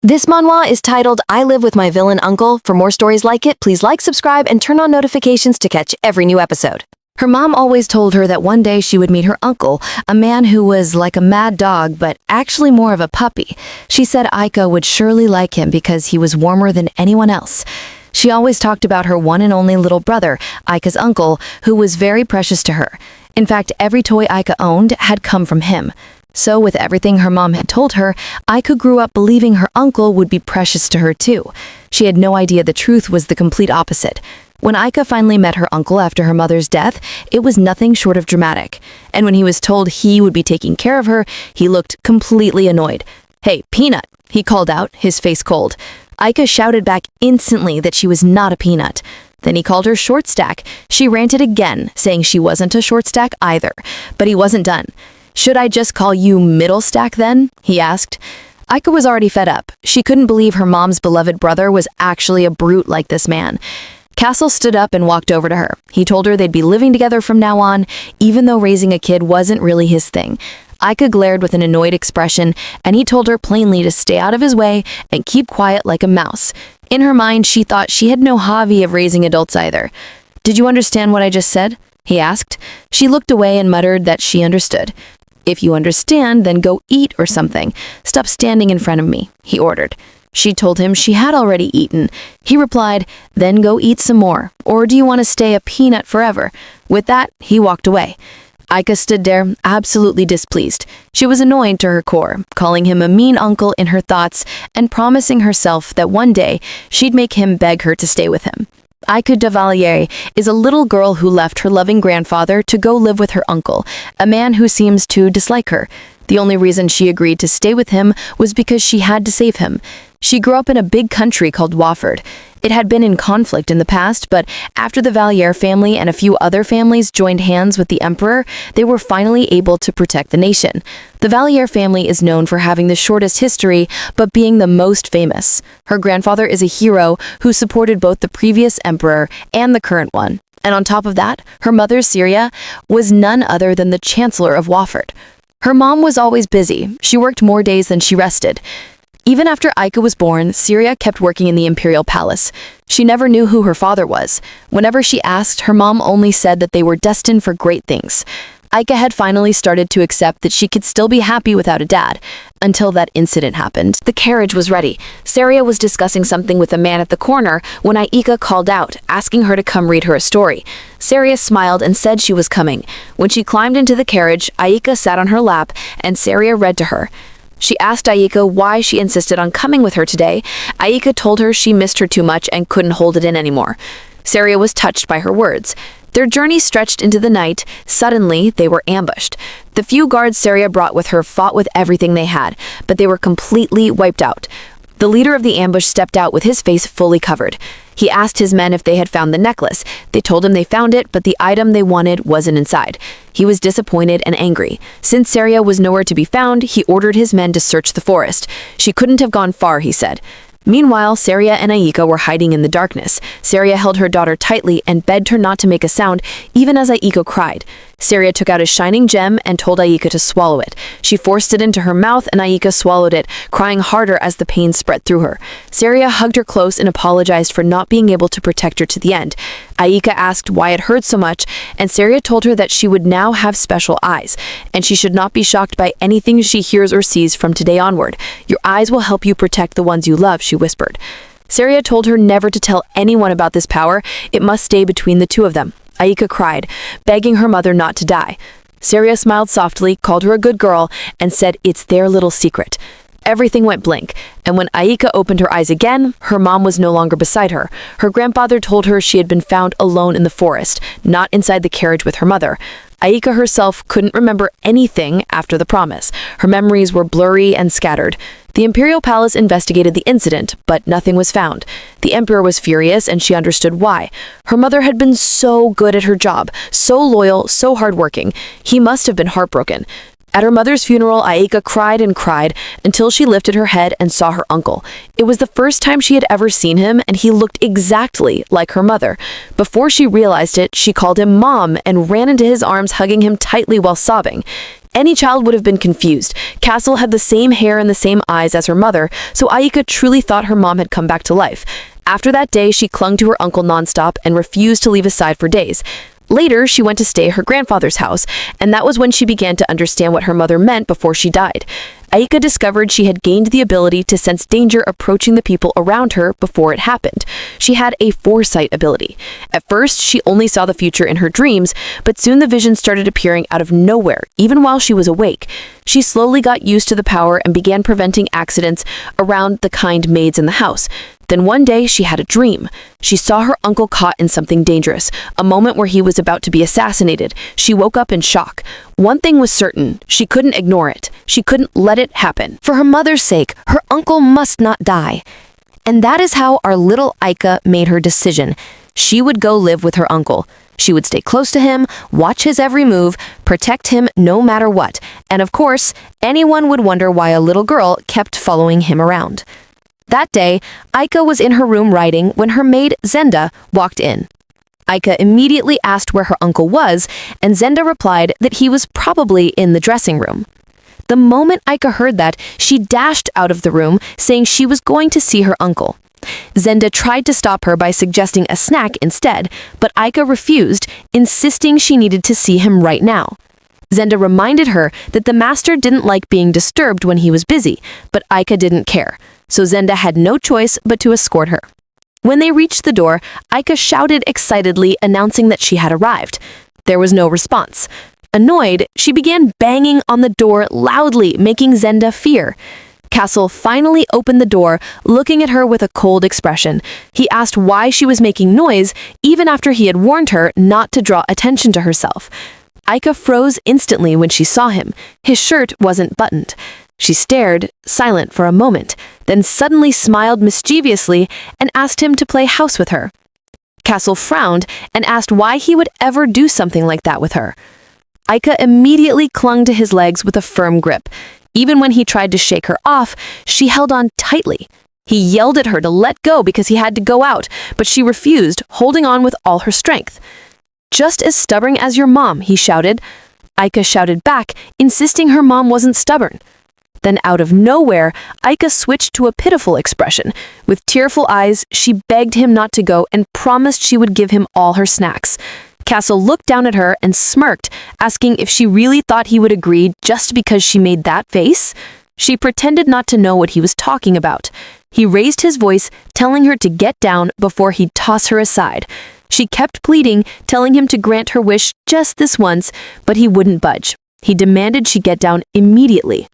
This manhwa is titled I Live with My Villain Uncle. For more stories like it, please like, subscribe, and turn on notifications to catch every new episode. Her mom always told her that one day she would meet her uncle, a man who was like a mad dog, but actually more of a puppy. She said Aika would surely like him because he was warmer than anyone else. She always talked about her one and only little brother, Aika's uncle, who was very precious to her. In fact, every toy Aika owned had come from him. So with everything her mom had told her, Aika grew up believing her uncle would be precious to her too. She had no idea the truth was the complete opposite. When Aika finally met her uncle after her mother's death, it was nothing short of dramatic. And when he was told he would be taking care of her, he looked completely annoyed. "Hey, Peanut," he called out, his face cold. Aika shouted back instantly that she was not a peanut. Then he called her short stack. She ranted again, saying she wasn't a short stack either. But he wasn't done. "Should I just call you middle stack then?" he asked. Aika was already fed up. She couldn't believe her mom's beloved brother was actually a brute like this man. Kassel stood up and walked over to her. He told her they'd be living together from now on, even though raising a kid wasn't really his thing. Aika glared with an annoyed expression, and he told her plainly to stay out of his way and keep quiet like a mouse. In her mind, she thought she had no hobby of raising adults either. "Did you understand what I just said?" he asked. She looked away and muttered that she understood. "If you understand, then go eat or something. Stop standing in front of me," he ordered. She told him she had already eaten. He replied, "Then go eat some more. Or do you want to stay a peanut forever?" With that, he walked away. Aika stood there, absolutely displeased. She was annoyed to her core, calling him a mean uncle in her thoughts and promising herself that one day she'd make him beg her to stay with him. Aika De Leguier is a little girl who left her loving grandfather to go live with her uncle, a man who seems to dislike her. The only reason she agreed to stay with him was because she had to save him. She grew up in a big country called Wofford. It had been in conflict in the past, but after the Leguier family and a few other families joined hands with the emperor, they were finally able to protect the nation. The Leguier family is known for having the shortest history, but being the most famous. Her grandfather is a hero who supported both the previous emperor and the current one. And on top of that, her mother, Syria, was none other than the chancellor of Wofford. Her mom was always busy. She worked more days than she rested. Even after Aika was born, Syria kept working in the imperial palace. She never knew who her father was. Whenever she asked, her mom only said that they were destined for great things. Aika had finally started to accept that she could still be happy without a dad, until that incident happened. The carriage was ready. Syria was discussing something with a man at the corner when Aika called out, asking her to come read her a story. Syria smiled and said she was coming. When she climbed into the carriage, Aika sat on her lap, and Syria read to her. She asked Aika why she insisted on coming with her today. Aika told her she missed her too much and couldn't hold it in anymore. Syria was touched by her words. Their journey stretched into the night. Suddenly, they were ambushed. The few guards Syria brought with her fought with everything they had, but they were completely wiped out. The leader of the ambush stepped out with his face fully covered. He asked his men if they had found the necklace. They told him they found it, but the item they wanted wasn't inside. He was disappointed and angry. Since Syria was nowhere to be found, he ordered his men to search the forest. She couldn't have gone far, he said. Meanwhile, Syria and Aika were hiding in the darkness. Syria held her daughter tightly and begged her not to make a sound, even as Aika cried. Syria took out a shining gem and told Aika to swallow it. She forced it into her mouth and Aika swallowed it, crying harder as the pain spread through her. Syria hugged her close and apologized for not being able to protect her to the end. Aika asked why it hurt so much, and Syria told her that she would now have special eyes, and she should not be shocked by anything she hears or sees from today onward. "Your eyes will help you protect the ones you love," she whispered. Syria told her never to tell anyone about this power. It must stay between the two of them. Aika cried, begging her mother not to die. Syria smiled softly, called her a good girl, and said it's their little secret. Everything went blank, and when Aika opened her eyes again, her mom was no longer beside her. Her grandfather told her she had been found alone in the forest, not inside the carriage with her mother. Aika herself couldn't remember anything after the promise. Her memories were blurry and scattered. The imperial palace investigated the incident, but nothing was found. The emperor was furious, and she understood why. Her mother had been so good at her job, so loyal, so hardworking. He must have been heartbroken. At her mother's funeral, Aika cried and cried until she lifted her head and saw her uncle. It was the first time she had ever seen him, and he looked exactly like her mother. Before she realized it, she called him Mom and ran into his arms, hugging him tightly while sobbing. Any child would have been confused. Kassel had the same hair and the same eyes as her mother, so Aika truly thought her mom had come back to life. After that day, she clung to her uncle nonstop and refused to leave his side for days. Later, she went to stay at her grandfather's house, and that was when she began to understand what her mother meant before she died. Aika discovered she had gained the ability to sense danger approaching the people around her before it happened. She had a foresight ability. At first, she only saw the future in her dreams, but soon the vision started appearing out of nowhere, even while she was awake. She slowly got used to the power and began preventing accidents around the kind maids in the house. Then one day, she had a dream. She saw her uncle caught in something dangerous, a moment where he was about to be assassinated. She woke up in shock. One thing was certain, she couldn't ignore it. She couldn't let it happen. For her mother's sake, her uncle must not die. And that is how our little Aika made her decision. She would go live with her uncle. She would stay close to him, watch his every move, protect him no matter what. And of course, anyone would wonder why a little girl kept following him around. That day, Aika was in her room writing when her maid, Zenda, walked in. Aika immediately asked where her uncle was, and Zenda replied that he was probably in the dressing room. The moment Aika heard that, she dashed out of the room, saying she was going to see her uncle. Zenda tried to stop her by suggesting a snack instead, but Aika refused, insisting she needed to see him right now. Zenda reminded her that the master didn't like being disturbed when he was busy, but Aika didn't care, so Zenda had no choice but to escort her. When they reached the door, Aika shouted excitedly, announcing that she had arrived. There was no response. Annoyed, she began banging on the door loudly, making Zenda fear. Kassel finally opened the door, looking at her with a cold expression. He asked why she was making noise, even after he had warned her not to draw attention to herself. Aika froze instantly when she saw him. His shirt wasn't buttoned. She stared, silent for a moment, then suddenly smiled mischievously and asked him to play house with her. Kassel frowned and asked why he would ever do something like that with her. Aika immediately clung to his legs with a firm grip. Even when he tried to shake her off, she held on tightly. He yelled at her to let go because he had to go out, but she refused, holding on with all her strength. "Just as stubborn as your mom," he shouted. Aika shouted back, insisting her mom wasn't stubborn. Then out of nowhere, Aika switched to a pitiful expression. With tearful eyes, she begged him not to go and promised she would give him all her snacks. Kassel looked down at her and smirked, asking if she really thought he would agree just because she made that face. She pretended not to know what he was talking about. He raised his voice, telling her to get down before he'd toss her aside. She kept pleading, telling him to grant her wish just this once, but he wouldn't budge. He demanded she get down immediately.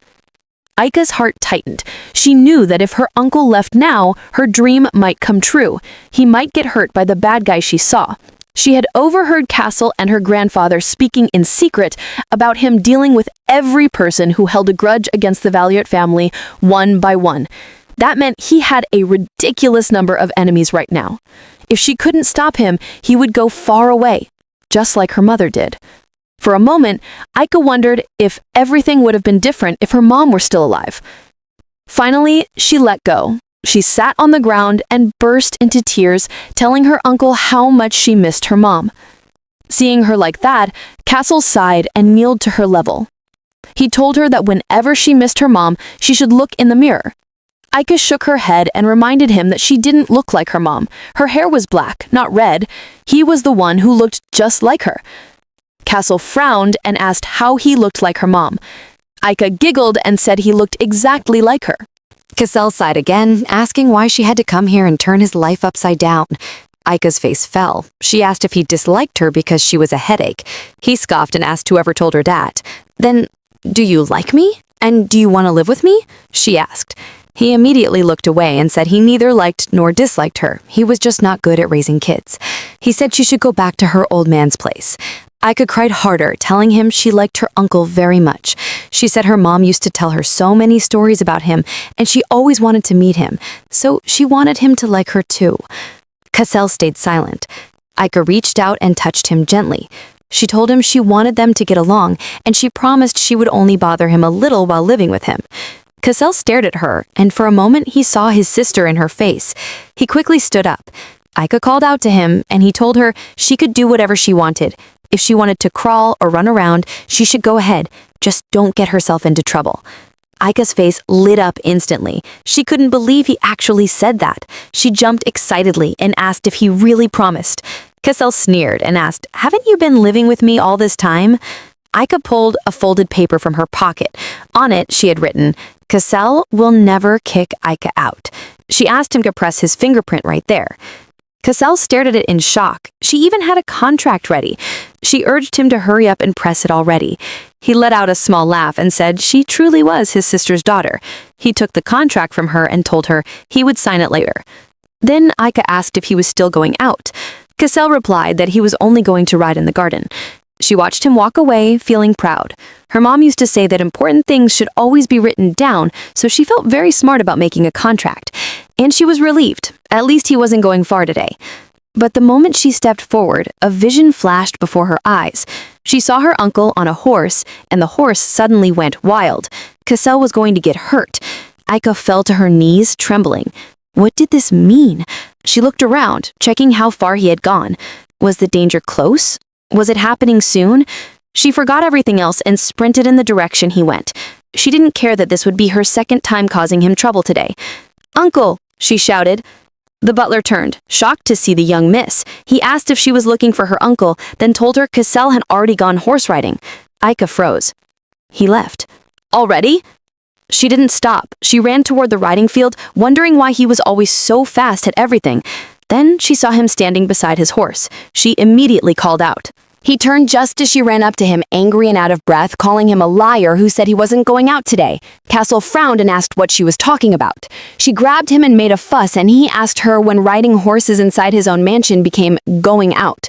Aika's heart tightened. She knew that if her uncle left now, her dream might come true. He might get hurt by the bad guy she saw. She had overheard Kassel and her grandfather speaking in secret about him dealing with every person who held a grudge against the Valiant family, one by one. That meant he had a ridiculous number of enemies right now. If she couldn't stop him, he would go far away, just like her mother did. For a moment, Aika wondered if everything would have been different if her mom were still alive. Finally, she let go. She sat on the ground and burst into tears, telling her uncle how much she missed her mom. Seeing her like that, Kassel sighed and kneeled to her level. He told her that whenever she missed her mom, she should look in the mirror. Aika shook her head and reminded him that she didn't look like her mom. Her hair was black, not red. He was the one who looked just like her. Kassel frowned and asked how he looked like her mom. Aika giggled and said he looked exactly like her. Kassel sighed again, asking why she had to come here and turn his life upside down. Aika's face fell. She asked if he disliked her because she was a headache. He scoffed and asked whoever told her that. "Then, do you like me? And do you want to live with me?" she asked. He immediately looked away and said he neither liked nor disliked her. He was just not good at raising kids. He said she should go back to her old man's place. Aika cried harder, telling him she liked her uncle very much. She said her mom used to tell her so many stories about him, and she always wanted to meet him, so she wanted him to like her too. Kassel stayed silent. Aika reached out and touched him gently. She told him she wanted them to get along, and she promised she would only bother him a little while living with him. Kassel stared at her, and for a moment he saw his sister in her face. He quickly stood up. Aika called out to him, and he told her she could do whatever she wanted. If she wanted to crawl or run around, she should go ahead, Just don't get herself into trouble." Aika's face lit up instantly. She couldn't believe he actually said that. She jumped excitedly and asked if he really promised. Kassel sneered and asked, "Haven't you been living with me all this time?" Aika pulled a folded paper from her pocket. On it, she had written, "Kassel will never kick Aika out." She asked him to press his fingerprint right there. Kassel stared at it in shock. She even had a contract ready. She urged him to hurry up and press it already. He let out a small laugh and said she truly was his sister's daughter. He took the contract from her and told her he would sign it later. Then Aika asked if he was still going out. Kassel replied that he was only going to ride in the garden. She watched him walk away, feeling proud. Her mom used to say that important things should always be written down, so she felt very smart about making a contract. And she was relieved. At least he wasn't going far today. But the moment she stepped forward, a vision flashed before her eyes. She saw her uncle on a horse, and the horse suddenly went wild. Kassel was going to get hurt. Aika fell to her knees, trembling. What did this mean? She looked around, checking how far he had gone. Was the danger close? Was it happening soon? She forgot everything else and sprinted in the direction he went. She didn't care that this would be her second time causing him trouble today. "Uncle!" she shouted. The butler turned, shocked to see the young miss. He asked if she was looking for her uncle, then told her Kassel had already gone horse riding. Aika froze. He left. Already? She didn't stop. She ran toward the riding field, wondering why he was always so fast at everything. Then she saw him standing beside his horse. She immediately called out. He turned just as she ran up to him, angry and out of breath, calling him a liar who said he wasn't going out today. Kassel frowned and asked what she was talking about. She grabbed him and made a fuss, and he asked her when riding horses inside his own mansion became going out.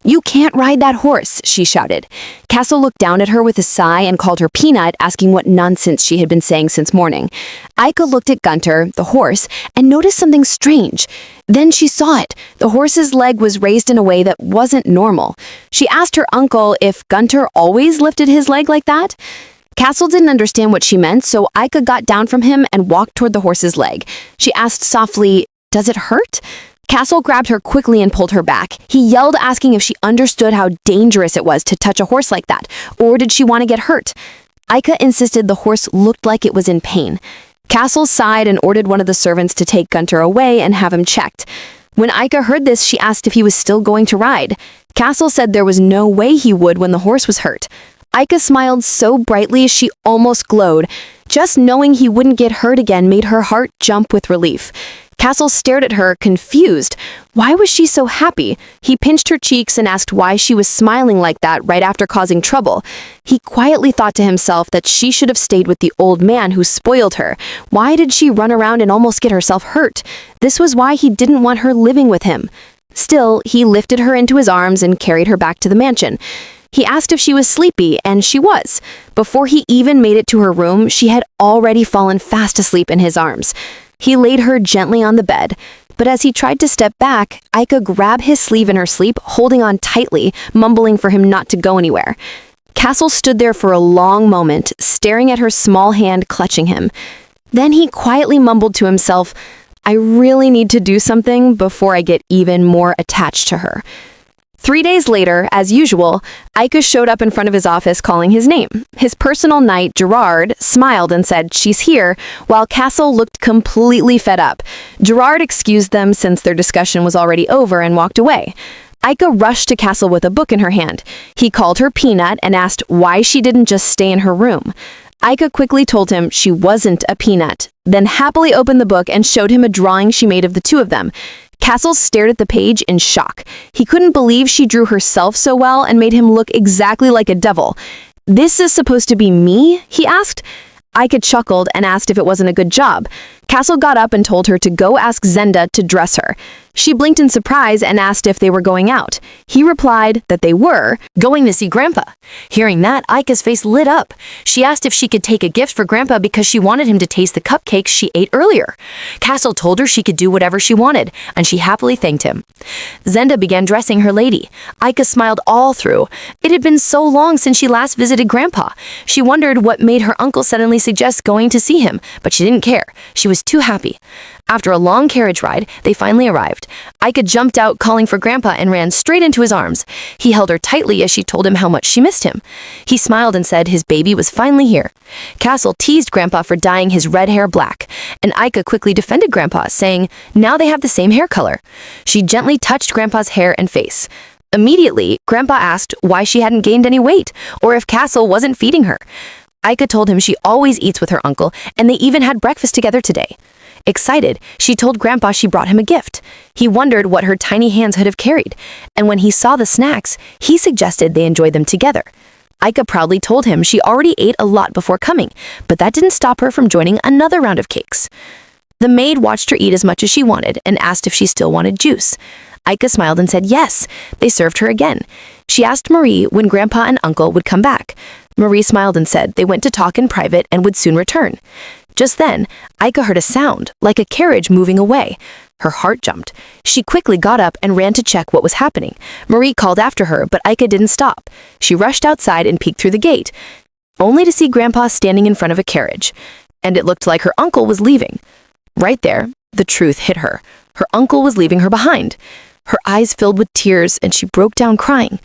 "You can't ride that horse," she shouted. Kassel looked down at her with a sigh and called her Peanut, asking what nonsense she had been saying since morning. Aika looked at Gunter, the horse, and noticed something strange. Then she saw it. The horse's leg was raised in a way that wasn't normal. She asked her uncle if Gunter always lifted his leg like that. Kassel didn't understand what she meant, so Aika got down from him and walked toward the horse's leg. She asked softly, "Does it hurt?" Kassel grabbed her quickly and pulled her back. He yelled, asking if she understood how dangerous it was to touch a horse like that, or did she want to get hurt? Aika insisted the horse looked like it was in pain. Kassel sighed and ordered one of the servants to take Gunter away and have him checked. When Aika heard this, she asked if he was still going to ride. Kassel said there was no way he would when the horse was hurt. Aika smiled so brightly she almost glowed. Just knowing he wouldn't get hurt again made her heart jump with relief. Kassel stared at her, confused. Why was she so happy? He pinched her cheeks and asked why she was smiling like that right after causing trouble. He quietly thought to himself that she should have stayed with the old man who spoiled her. Why did she run around and almost get herself hurt? This was why he didn't want her living with him. Still, he lifted her into his arms and carried her back to the mansion. He asked if she was sleepy, and she was. Before he even made it to her room, she had already fallen fast asleep in his arms. He laid her gently on the bed, but as he tried to step back, Aika grabbed his sleeve in her sleep, holding on tightly, mumbling for him not to go anywhere. Kassel stood there for a long moment, staring at her small hand clutching him. Then he quietly mumbled to himself, "I really need to do something before I get even more attached to her." 3 days later, as usual, Aika showed up in front of his office calling his name. His personal knight, Gerard, smiled and said, "She's here," while Kassel looked completely fed up. Gerard excused them since their discussion was already over and walked away. Aika rushed to Kassel with a book in her hand. He called her Peanut and asked why she didn't just stay in her room. Aika quickly told him she wasn't a peanut, then happily opened the book and showed him a drawing she made of the two of them. Kassel stared at the page in shock. He couldn't believe she drew herself so well and made him look exactly like a devil. "This is supposed to be me?" he asked. Aika chuckled and asked if it wasn't a good job. Kassel got up and told her to go ask Zenda to dress her. She blinked in surprise and asked if they were going out. He replied that they were going to see Grandpa. Hearing that, Aika's face lit up. She asked if she could take a gift for Grandpa because she wanted him to taste the cupcakes she ate earlier. Kassel told her she could do whatever she wanted, and she happily thanked him. Zenda began dressing her lady. Aika smiled all through. It had been so long since she last visited Grandpa. She wondered what made her uncle suddenly suggest going to see him, but she didn't care. She was too happy. After a long carriage ride, they finally arrived. Aika jumped out, calling for Grandpa, and ran straight into his arms. He held her tightly as she told him how much she missed him. He smiled and said his baby was finally here. Kassel teased Grandpa for dyeing his red hair black, and Aika quickly defended Grandpa, saying now they have the same hair color. She gently touched Grandpa's hair and face. Immediately, Grandpa asked why she hadn't gained any weight, or if Kassel wasn't feeding her. Aika told him she always eats with her uncle, and they even had breakfast together today. Excited, she told Grandpa she brought him a gift. He wondered what her tiny hands could have carried, and when he saw the snacks, he suggested they enjoy them together. Aika proudly told him she already ate a lot before coming, but that didn't stop her from joining another round of cakes. The maid watched her eat as much as she wanted and asked if she still wanted juice. Aika smiled and said yes. They served her again. She asked Marie when Grandpa and Uncle would come back. Marie smiled and said they went to talk in private and would soon return. Just then, Aika heard a sound, like a carriage moving away. Her heart jumped. She quickly got up and ran to check what was happening. Marie called after her, but Aika didn't stop. She rushed outside and peeked through the gate, only to see Grandpa standing in front of a carriage. And it looked like her uncle was leaving. Right there, the truth hit her. Her uncle was leaving her behind. Her eyes filled with tears, and she broke down crying.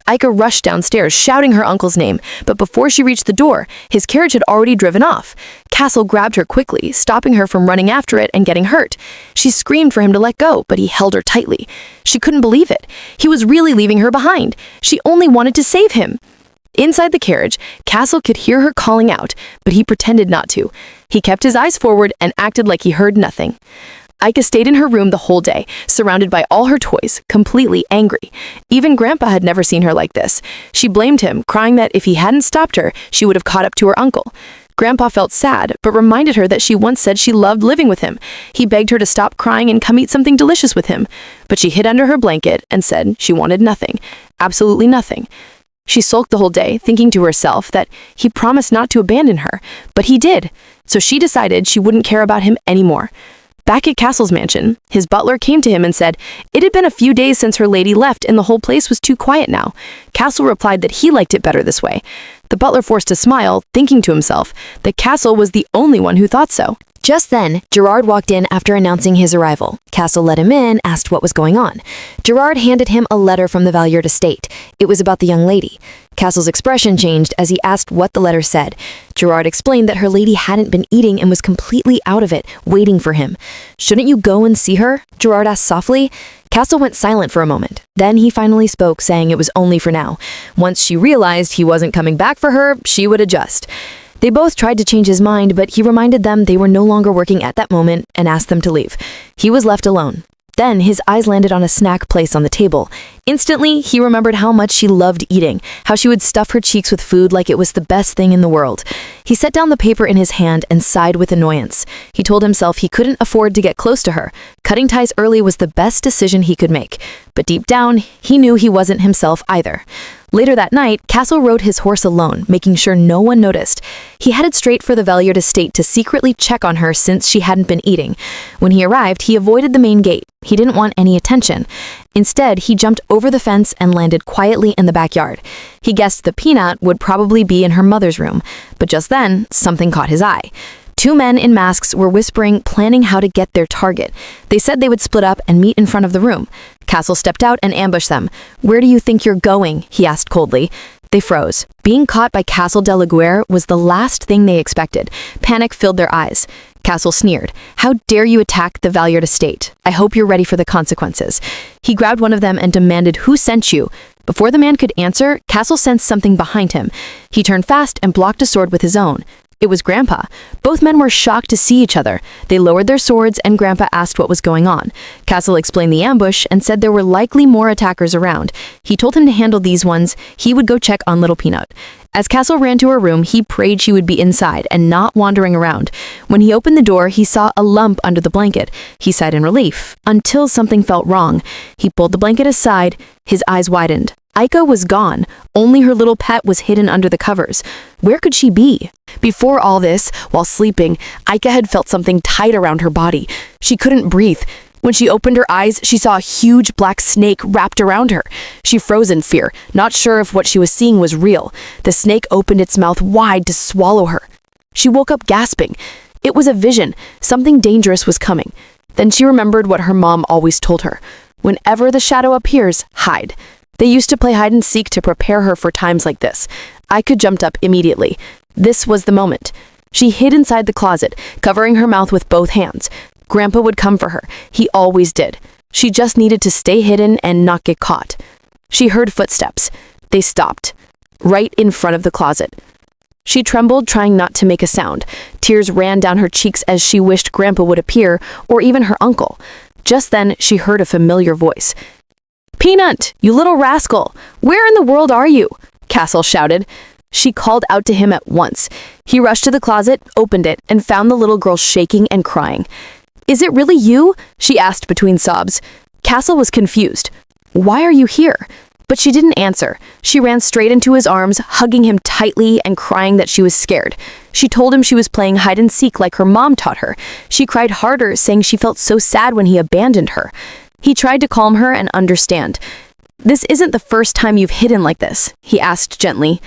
Aika rushed downstairs, shouting her uncle's name, but before she reached the door, his carriage had already driven off. Kassel grabbed her quickly, stopping her from running after it and getting hurt. She screamed for him to let go, but he held her tightly. She couldn't believe it. He was really leaving her behind. She only wanted to save him. Inside the carriage, Kassel could hear her calling out, but he pretended not to. He kept his eyes forward and acted like he heard nothing. Aika stayed in her room the whole day, surrounded by all her toys, completely angry. Even Grandpa had never seen her like this. She blamed him, crying that if he hadn't stopped her, she would have caught up to her uncle. Grandpa felt sad, but reminded her that she once said she loved living with him. He begged her to stop crying and come eat something delicious with him. But she hid under her blanket and said she wanted nothing, absolutely nothing. She sulked the whole day, thinking to herself that he promised not to abandon her, but he did. So she decided she wouldn't care about him anymore. Back at Kassel's mansion, his butler came to him and said it had been a few days since her lady left and the whole place was too quiet now. Kassel replied that he liked it better this way. The butler forced a smile, thinking to himself that Kassel was the only one who thought so. Just then, Gerard walked in after announcing his arrival. Kassel let him in, asked what was going on. Gerard handed him a letter from the Vallier estate. It was about the young lady. Kassel's expression changed as he asked what the letter said. Gerard explained that her lady hadn't been eating and was completely out of it, waiting for him. "Shouldn't you go and see her?" Gerard asked softly. Kassel went silent for a moment. Then he finally spoke, saying it was only for now. Once she realized he wasn't coming back for her, she would adjust. They both tried to change his mind, but he reminded them they were no longer working at that moment and asked them to leave. He was left alone. Then his eyes landed on a snack placed on the table. Instantly, he remembered how much she loved eating, how she would stuff her cheeks with food like it was the best thing in the world. He set down the paper in his hand and sighed with annoyance. He told himself he couldn't afford to get close to her. Cutting ties early was the best decision he could make. But deep down, he knew he wasn't himself either. Later that night, Kassel rode his horse alone, making sure no one noticed. He headed straight for the Vallier estate to secretly check on her since she hadn't been eating. When he arrived, he avoided the main gate. He didn't want any attention. Instead, he jumped over the fence and landed quietly in the backyard. He guessed the peanut would probably be in her mother's room, but just then, something caught his eye. Two men in masks were whispering, planning how to get their target. They said they would split up and meet in front of the room. Kassel stepped out and ambushed them. "Where do you think you're going?" he asked coldly. They froze. Being caught by Kassel De Leguier was the last thing they expected. Panic filled their eyes. Kassel sneered. "How dare you attack the Vallier estate? I hope you're ready for the consequences." He grabbed one of them and demanded, "Who sent you?" Before the man could answer, Kassel sensed something behind him. He turned fast and blocked a sword with his own. It was Grandpa. Both men were shocked to see each other. They lowered their swords and Grandpa asked what was going on. Kassel explained the ambush and said there were likely more attackers around. He told him to handle these ones. He would go check on Little Peanut. As Kassel ran to her room, he prayed she would be inside and not wandering around. When he opened the door, he saw a lump under the blanket. He sighed in relief, until something felt wrong. He pulled the blanket aside. His eyes widened. Aika was gone. Only her little pet was hidden under the covers. Where could she be? Before all this, while sleeping, Aika had felt something tight around her body. She couldn't breathe. When she opened her eyes, she saw a huge black snake wrapped around her. She froze in fear, not sure if what she was seeing was real. The snake opened its mouth wide to swallow her. She woke up gasping. It was a vision. Something dangerous was coming. Then she remembered what her mom always told her. Whenever the shadow appears, hide. They used to play hide and seek to prepare her for times like this. Aika jumped up immediately. This was the moment. She hid inside the closet, covering her mouth with both hands. Grandpa would come for her. He always did. She just needed to stay hidden and not get caught. She heard footsteps. They stopped, right in front of the closet. She trembled, trying not to make a sound. Tears ran down her cheeks as she wished Grandpa would appear, or even her uncle. Just then, she heard a familiar voice. "Peanut, you little rascal! Where in the world are you?" Kassel shouted. She called out to him at once. He rushed to the closet, opened it, and found the little girl shaking and crying. "Is it really you?" she asked between sobs. Kassel was confused. "Why are you here?" But she didn't answer. She ran straight into his arms, hugging him tightly and crying that she was scared. She told him she was playing hide and seek like her mom taught her. She cried harder, saying she felt so sad when he abandoned her. He tried to calm her and understand. "This isn't the first time you've hidden like this," he asked gently.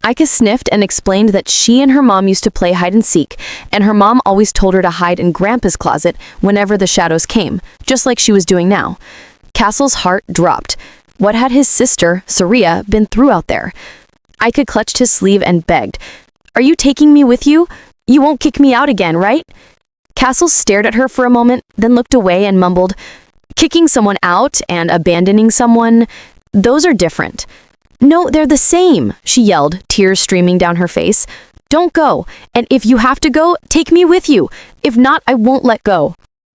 Aika sniffed and explained that she and her mom used to play hide and seek, and her mom always told her to hide in Grandpa's closet whenever the shadows came, just like she was doing now. Kassel's heart dropped. What had his sister, Saria, been through out there? Aika clutched his sleeve and begged, "Are you taking me with you? You won't kick me out again, right?" Kassel stared at her for a moment, then looked away and mumbled, "Kicking someone out and abandoning someone, those are different." "No, they're the same," she yelled, tears streaming down her face. "Don't go, and if you have to go, take me with you. If not, I won't let go."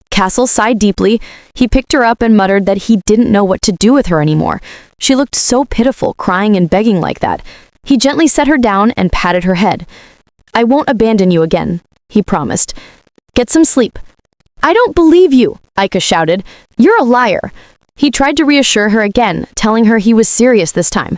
Kassel sighed deeply. He picked her up and muttered that he didn't know what to do with her anymore. She looked so pitiful, crying and begging like that. He gently set her down and patted her head. "I won't abandon you again," he promised. "Get some sleep." "I don't believe you," Aika shouted. "You're a liar." He tried to reassure her again, telling her he was serious this time.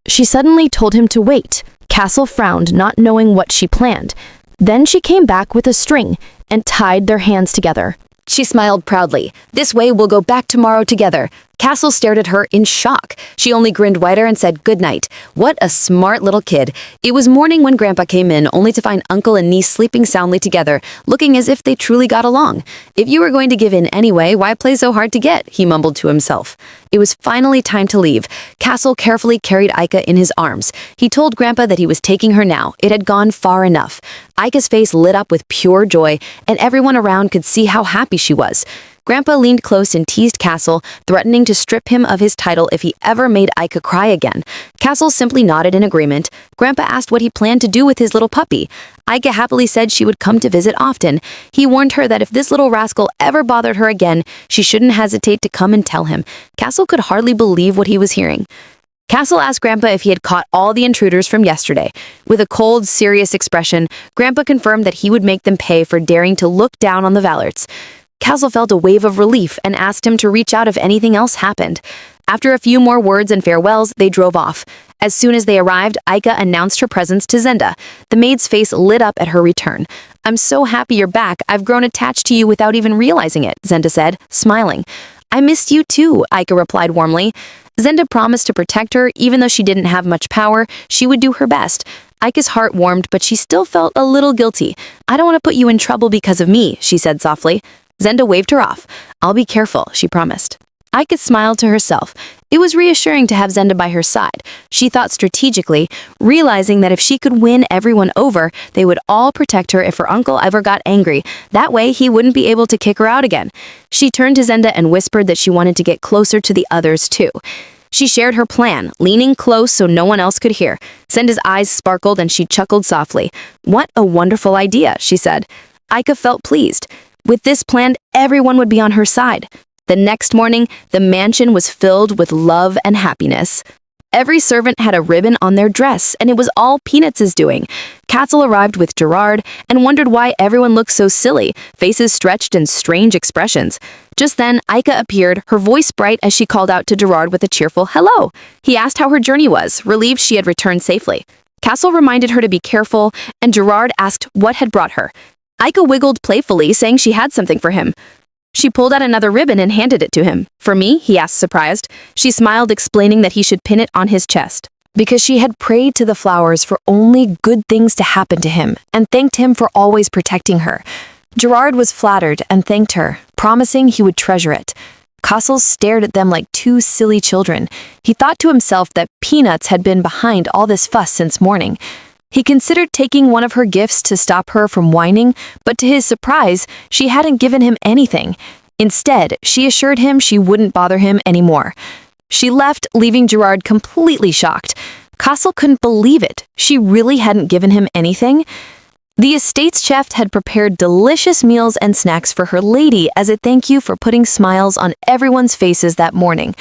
She suddenly told him to wait. Kassel frowned, not knowing what she planned. Then she came back with a string and tied their hands together. She smiled proudly. "This way we'll go back tomorrow together." Kassel stared at her in shock. She only grinned wider and said good night. What a smart little kid. It was morning when Grandpa came in, only to find uncle and niece sleeping soundly together, looking as if they truly got along. "If you were going to give in anyway, why play so hard to get?" he mumbled to himself. It was finally time to leave. Kassel carefully carried Aika in his arms. He told Grandpa that he was taking her now. It had gone far enough. Aika's face lit up with pure joy, and everyone around could see how happy she was. Grandpa leaned close and teased Kassel, threatening to strip him of his title if he ever made Aika cry again. Kassel simply nodded in agreement. Grandpa asked what he planned to do with his little puppy. Aika happily said she would come to visit often. He warned her that if this little rascal ever bothered her again, she shouldn't hesitate to come and tell him. Kassel could hardly believe what he was hearing. Kassel asked Grandpa if he had caught all the intruders from yesterday. With a cold, serious expression, Grandpa confirmed that he would make them pay for daring to look down on the Valorts. Kassel felt a wave of relief and asked him to reach out if anything else happened. After a few more words and farewells, they drove off. As soon as they arrived, Aika announced her presence to Zenda. The maid's face lit up at her return. "I'm so happy you're back. I've grown attached to you without even realizing it," Zenda said, smiling. "I missed you too," Aika replied warmly. Zenda promised to protect her, even though she didn't have much power. She would do her best. Aika's heart warmed, but she still felt a little guilty. "I don't want to put you in trouble because of me," she said softly. Zenda waved her off. "I'll be careful," she promised. Aika smiled to herself. It was reassuring to have Zenda by her side. She thought strategically, realizing that if she could win everyone over, they would all protect her if her uncle ever got angry. That way, he wouldn't be able to kick her out again. She turned to Zenda and whispered that she wanted to get closer to the others too. She shared her plan, leaning close so no one else could hear. Zenda's eyes sparkled and she chuckled softly. "What a wonderful idea," she said. Aika felt pleased. With this plan, everyone would be on her side. The next morning, the mansion was filled with love and happiness. Every servant had a ribbon on their dress, and it was all Peanuts' doing. Kassel arrived with Gerard and wondered why everyone looked so silly, faces stretched and strange expressions. Just then, Aika appeared, her voice bright as she called out to Gerard with a cheerful hello. He asked how her journey was, relieved she had returned safely. Kassel reminded her to be careful, and Gerard asked what had brought her. Aika wiggled playfully, saying she had something for him. She pulled out another ribbon and handed it to him. "For me?" he asked, surprised. She smiled, explaining that he should pin it on his chest. because she had prayed to the flowers for only good things to happen to him and thanked him for always protecting her. Gerard was flattered and thanked her, promising he would treasure it. Kassel stared at them like two silly children. He thought to himself that Peanuts had been behind all this fuss since morning. He considered taking one of her gifts to stop her from whining, but to his surprise, she hadn't given him anything. Instead, she assured him she wouldn't bother him anymore. She left, leaving Gerard completely shocked. Kassel couldn't believe it. She really hadn't given him anything. The estate's chef had prepared delicious meals and snacks for her lady as a thank you for putting smiles on everyone's faces that morning.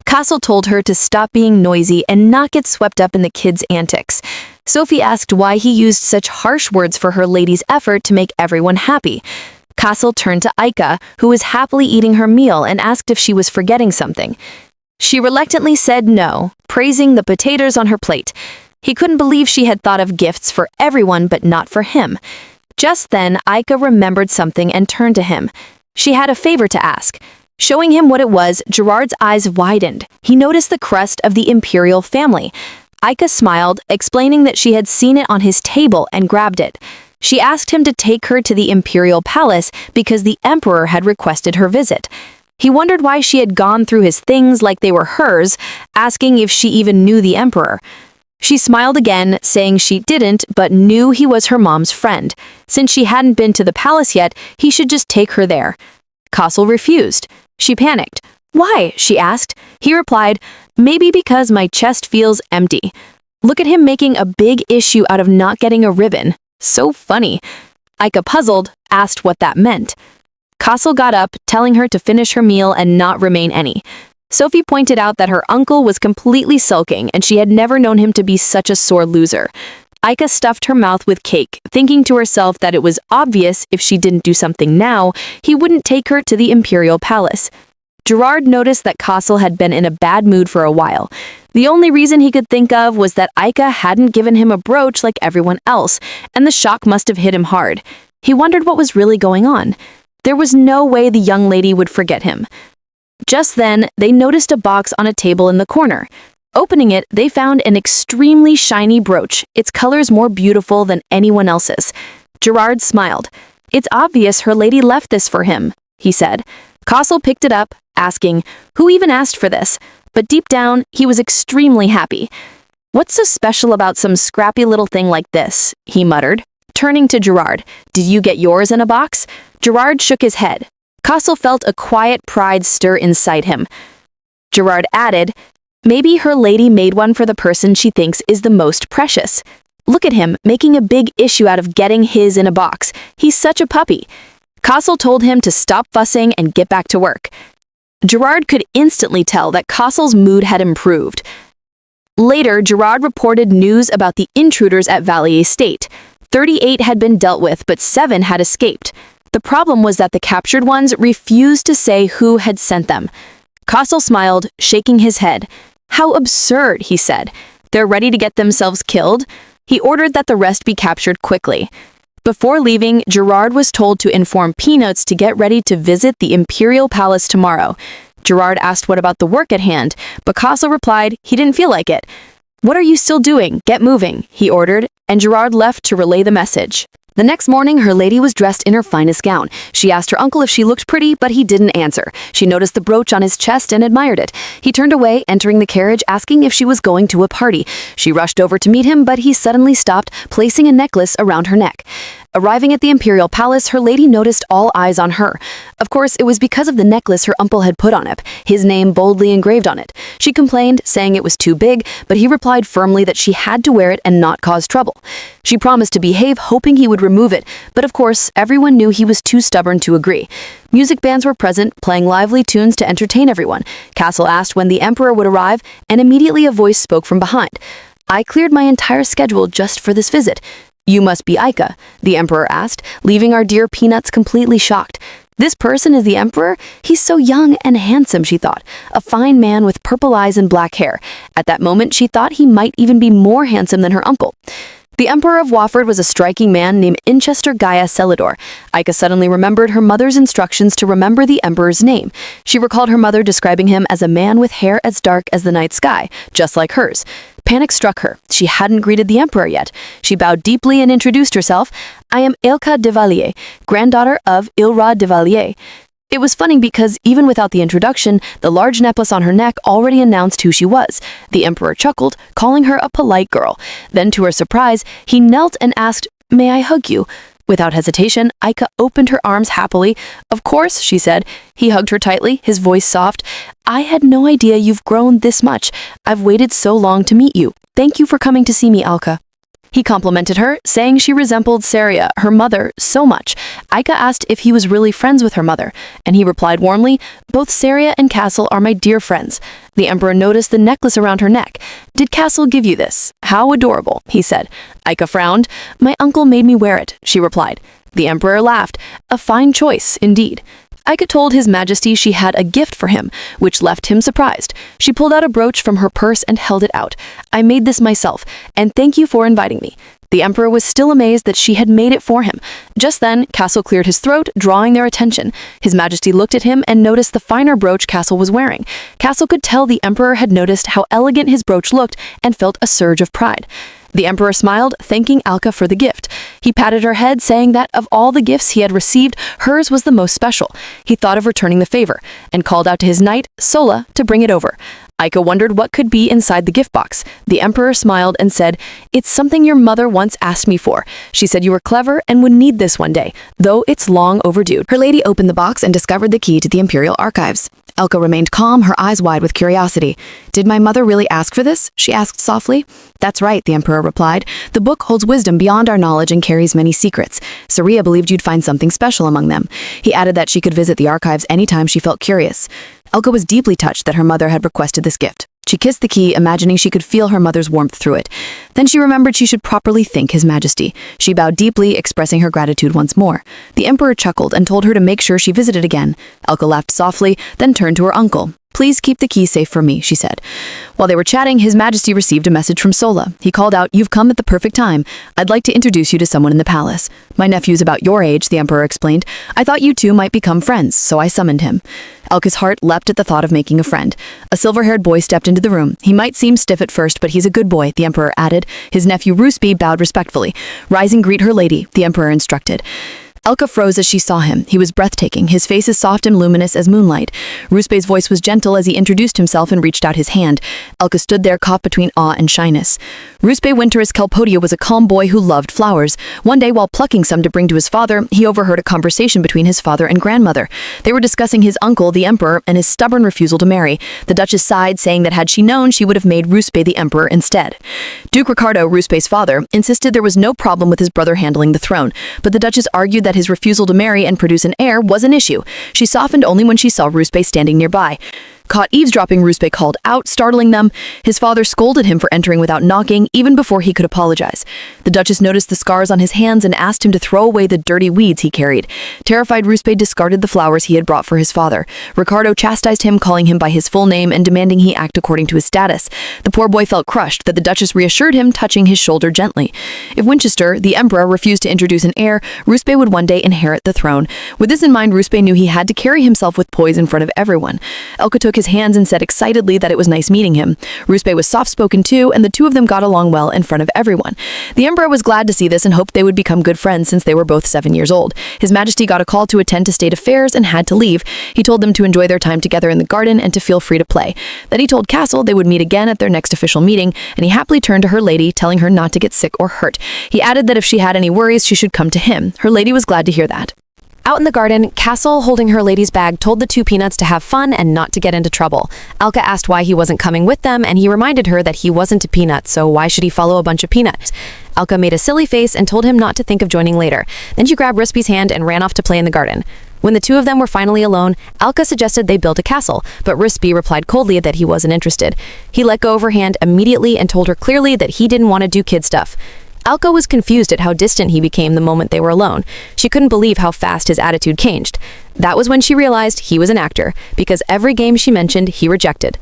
Kassel told her to stop being noisy and not get swept up in the kids' antics. Sophie asked why he used such harsh words for her lady's effort to make everyone happy. Kassel turned to Aika, who was happily eating her meal, and asked if she was forgetting something. She reluctantly said no, praising the potatoes on her plate. He couldn't believe she had thought of gifts for everyone but not for him. Just then, Aika remembered something and turned to him. She had a favor to ask. Showing him what it was, Gerard's eyes widened. He noticed the crest of the imperial family. Aika smiled, explaining that she had seen it on his table and grabbed it. She asked him to take her to the imperial palace because the emperor had requested her visit. He wondered why she had gone through his things like they were hers, asking if she even knew the emperor. She smiled again, saying she didn't, but knew he was her mom's friend. Since she hadn't been to the palace yet, he should just take her there. Kassel refused. She panicked. Why? She asked. He replied, maybe because my chest feels empty. Look at him making a big issue out of not getting a ribbon. So funny. Aika, puzzled, asked what that meant. Kassel got up, telling her to finish her meal and not remain any. Sophie pointed out that her uncle was completely sulking and she had never known him to be such a sore loser. Aika stuffed her mouth with cake, thinking to herself that it was obvious if she didn't do something now, he wouldn't take her to the imperial palace. Gerard noticed that Kassel had been in a bad mood for a while. The only reason he could think of was that Aika hadn't given him a brooch like everyone else, and the shock must have hit him hard. He wondered what was really going on. There was no way the young lady would forget him. Just then, they noticed a box on a table in the corner. Opening it, they found an extremely shiny brooch, its colors more beautiful than anyone else's. Gerard smiled. It's obvious her lady left this for him, he said. Kassel picked it up, asking, who even asked for this? But deep down, he was extremely happy. What's so special about some scrappy little thing like this? He muttered. Turning to Gerard, did you get yours in a box? Gerard shook his head. Kassel felt a quiet pride stir inside him. Gerard added, maybe her lady made one for the person she thinks is the most precious. Look at him, making a big issue out of getting his in a box. He's such a puppy. Kassel told him to stop fussing and get back to work. Gerard could instantly tell that Kassel's mood had improved. Later, Gerard reported news about the intruders at Valley Estate. 38 had been dealt with, but 7 had escaped. The problem was that the captured ones refused to say who had sent them. Kassel smiled, shaking his head. How absurd, he said. They're ready to get themselves killed. He ordered that the rest be captured quickly. Before leaving, Gerard was told to inform Peanuts to get ready to visit the Imperial Palace tomorrow. Gerard asked what about the work at hand, but Kassel replied he didn't feel like it. What are you still doing? Get moving, he ordered, and Gerard left to relay the message. The next morning, her lady was dressed in her finest gown. She asked her uncle if she looked pretty, but he didn't answer. She noticed the brooch on his chest and admired it. He turned away, entering the carriage, asking if she was going to a party. She rushed over to meet him, but he suddenly stopped, placing a necklace around her neck. Arriving at the Imperial Palace, her lady noticed all eyes on her. Of course, it was because of the necklace her uncle had put on it, his name boldly engraved on it. She complained, saying it was too big, but he replied firmly that she had to wear it and not cause trouble. She promised to behave, hoping he would remove it, but of course, everyone knew he was too stubborn to agree. Music bands were present, playing lively tunes to entertain everyone. Kassel asked when the emperor would arrive, and immediately a voice spoke from behind. I cleared my entire schedule just for this visit. You must be Aika, the emperor asked, leaving our dear Peanuts completely shocked. This person is the emperor? He's so young and handsome, she thought. A fine man with purple eyes and black hair. At that moment, she thought he might even be more handsome than her uncle. The Emperor of Wofford was a striking man named Inchester Gaia Celador. Aika suddenly remembered her mother's instructions to remember the Emperor's name. She recalled her mother describing him as a man with hair as dark as the night sky, just like hers. Panic struck her. She hadn't greeted the Emperor yet. She bowed deeply and introduced herself. "I am Aika de Leguier, granddaughter of Ilra de Leguier." It was funny because, even without the introduction, the large necklace on her neck already announced who she was. The Emperor chuckled, calling her a polite girl. Then, to her surprise, he knelt and asked, "May I hug you?" Without hesitation, Aika opened her arms happily. "Of course," she said. He hugged her tightly, his voice soft. "I had no idea you've grown this much. I've waited so long to meet you. Thank you for coming to see me, Aika." He complimented her, saying she resembled Saria, her mother, so much. Aika asked if he was really friends with her mother, and he replied warmly, "Both Saria and Kassel are my dear friends." The Emperor noticed the necklace around her neck. "Did Kassel give you this? How adorable," he said. Aika frowned. "My uncle made me wear it," she replied. The Emperor laughed. "A fine choice, indeed." Aika told His Majesty she had a gift for him, which left him surprised. She pulled out a brooch from her purse and held it out. "I made this myself, and thank you for inviting me." The Emperor was still amazed that she had made it for him. Just then, Kassel cleared his throat, drawing their attention. His Majesty looked at him and noticed the finer brooch Kassel was wearing. Kassel could tell the Emperor had noticed how elegant his brooch looked and felt a surge of pride. The Emperor smiled, thanking Aika for the gift. He patted her head, saying that of all the gifts he had received, hers was the most special. He thought of returning the favor, and called out to his knight, Sola, to bring it over. Aika wondered what could be inside the gift box. The Emperor smiled and said, "It's something your mother once asked me for. She said you were clever and would need this one day, though it's long overdue." Her lady opened the box and discovered the key to the Imperial archives. Elka remained calm, her eyes wide with curiosity. "Did my mother really ask for this?" she asked softly. "That's right," the Emperor replied. "The book holds wisdom beyond our knowledge and carries many secrets. Saria believed you'd find something special among them." He added that she could visit the archives anytime she felt curious. Elka was deeply touched that her mother had requested this gift. She kissed the key, imagining she could feel her mother's warmth through it. Then she remembered she should properly thank His Majesty. She bowed deeply, expressing her gratitude once more. The Emperor chuckled and told her to make sure she visited again. Elka laughed softly, then turned to her uncle. "Please keep the key safe for me," she said. While they were chatting, His Majesty received a message from Sola. He called out, "You've come at the perfect time. I'd like to introduce you to someone in the palace." "My nephew's about your age," the Emperor explained. "I thought you two might become friends, so I summoned him." Elka's heart leapt at the thought of making a friend. A silver-haired boy stepped into the room. "He might seem stiff at first, but he's a good boy," the Emperor added. His nephew Rusp bowed respectfully. "Rise and greet her lady," the Emperor instructed. Elka froze as she saw him. He was breathtaking, his face as soft and luminous as moonlight. Rusp's voice was gentle as he introduced himself and reached out his hand. Elka stood there caught between awe and shyness. Rusp Winter's Kelpodia was a calm boy who loved flowers. One day, while plucking some to bring to his father, he overheard a conversation between his father and grandmother. They were discussing his uncle, the Emperor, and his stubborn refusal to marry. The Duchess sighed, saying that had she known, she would have made Rusp the Emperor instead. Duke Ricardo, Rusp's father, insisted there was no problem with his brother handling the throne, but the Duchess argued that his refusal to marry and produce an heir was an issue. She softened only when she saw Rusp standing nearby. Caught eavesdropping, Rusp called out, startling them. His father scolded him for entering without knocking, even before he could apologize. The Duchess noticed the scars on his hands and asked him to throw away the dirty weeds he carried. Terrified, Rusp discarded the flowers he had brought for his father. Ricardo chastised him, calling him by his full name and demanding he act according to his status. The poor boy felt crushed, but the Duchess reassured him, touching his shoulder gently. If Winchester, the Emperor, refused to introduce an heir, Rusp would one day inherit the throne. With this in mind, Rusp knew he had to carry himself with poise in front of everyone. Elka took his hands and said excitedly that it was nice meeting him. Rusp was soft-spoken too, and the two of them got along well in front of everyone. The Emperor was glad to see this and hoped they would become good friends since they were both 7 years old. His Majesty got a call to attend to state affairs and had to leave. He told them to enjoy their time together in the garden and to feel free to play. Then he told Kassel they would meet again at their next official meeting, and he happily turned to her lady, telling her not to get sick or hurt. He added that if she had any worries, she should come to him. Her lady was glad to hear that. Out in the garden, Kassel, holding her lady's bag, told the two Peanuts to have fun and not to get into trouble. Elka asked why he wasn't coming with them, and he reminded her that he wasn't a peanut, so why should he follow a bunch of peanuts? Elka made a silly face and told him not to think of joining later. Then she grabbed Rusp's hand and ran off to play in the garden. When the two of them were finally alone, Elka suggested they build a castle, but Rusp replied coldly that he wasn't interested. He let go of her hand immediately and told her clearly that he didn't want to do kid stuff. Elka was confused at how distant he became the moment they were alone. She couldn't believe how fast his attitude changed. That was when she realized he was an actor, because every game she mentioned, he rejected.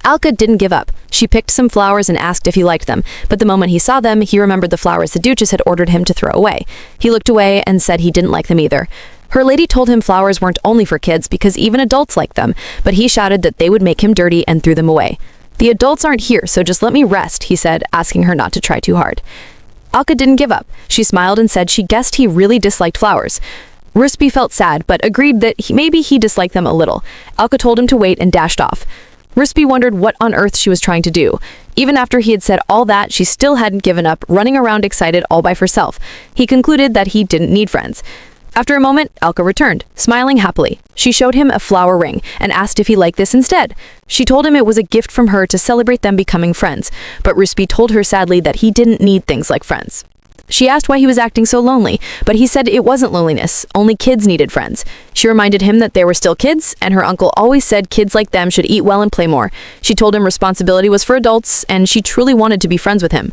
Aika didn't give up. She picked some flowers and asked if he liked them, but the moment he saw them, he remembered the flowers the Duchess had ordered him to throw away. He looked away and said he didn't like them either. Her lady told him flowers weren't only for kids because even adults like them, but he shouted that they would make him dirty and threw them away. "The adults aren't here, so just let me rest," he said, asking her not to try too hard. Aika didn't give up. She smiled and said she guessed he really disliked flowers. Rusp felt sad, but agreed that maybe he disliked them a little. Aika told him to wait and dashed off. Rusp wondered what on earth she was trying to do. Even after he had said all that, she still hadn't given up, running around excited all by herself. He concluded that he didn't need friends. After a moment, Aika returned, smiling happily. She showed him a flower ring and asked if he liked this instead. She told him it was a gift from her to celebrate them becoming friends, but Rusp told her sadly that he didn't need things like friends. She asked why he was acting so lonely, but he said it wasn't loneliness, only kids needed friends. She reminded him that they were still kids, and her uncle always said kids like them should eat well and play more. She told him responsibility was for adults, and she truly wanted to be friends with him.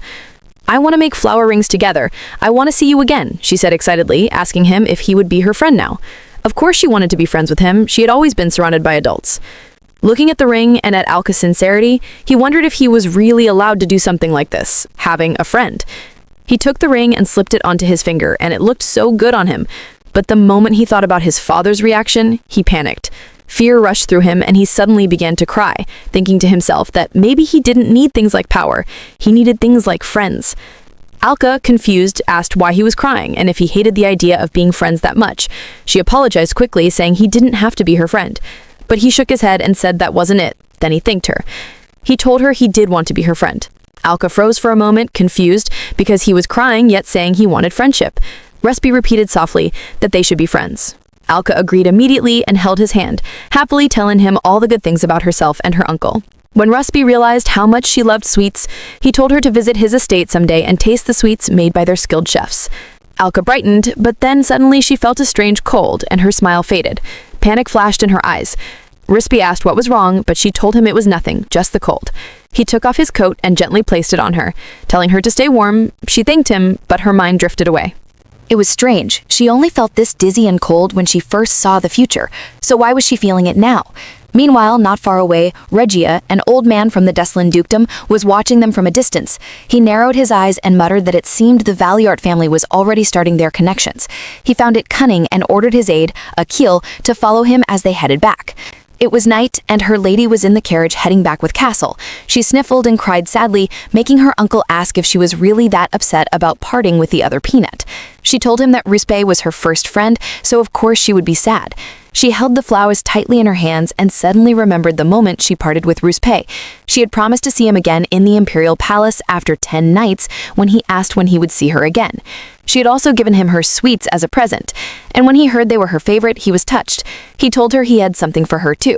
"I want to make flower rings together. I want to see you again," she said excitedly, asking him if he would be her friend now. Of course she wanted to be friends with him. She had always been surrounded by adults. Looking at the ring and at Aika's sincerity, he wondered if he was really allowed to do something like this, having a friend. He took the ring and slipped it onto his finger, and it looked so good on him. But the moment he thought about his father's reaction, he panicked. Fear rushed through him, and he suddenly began to cry, thinking to himself that maybe he didn't need things like power. He needed things like friends. Aika, confused, asked why he was crying and if he hated the idea of being friends that much. She apologized quickly, saying he didn't have to be her friend. But he shook his head and said that wasn't it. Then he thanked her. He told her he did want to be her friend. Aika froze for a moment, confused, because he was crying yet saying he wanted friendship. Rusp repeated softly that they should be friends. Aika agreed immediately and held his hand, happily telling him all the good things about herself and her uncle. When Rusp realized how much she loved sweets, he told her to visit his estate someday and taste the sweets made by their skilled chefs. Aika brightened, but then suddenly she felt a strange cold and her smile faded. Panic flashed in her eyes. Rusp asked what was wrong, but she told him it was nothing, just the cold. He took off his coat and gently placed it on her, telling her to stay warm. She thanked him, but her mind drifted away. It was strange. She only felt this dizzy and cold when she first saw the future, so why was she feeling it now? Meanwhile, not far away, Regia, an old man from the Deslin dukedom, was watching them from a distance. He narrowed his eyes and muttered that it seemed the Valliart family was already starting their connections. He found it cunning and ordered his aide, Akil, to follow him as they headed back. It was night, and her lady was in the carriage heading back with Kassel. She sniffled and cried sadly, making her uncle ask if she was really that upset about parting with the other peanut. She told him that Rusp was her first friend, so of course she would be sad. She held the flowers tightly in her hands and suddenly remembered the moment she parted with Rusp. She had promised to see him again in the Imperial Palace after 10 nights when he asked when he would see her again. She had also given him her sweets as a present, and when he heard they were her favorite, he was touched. He told her he had something for her too.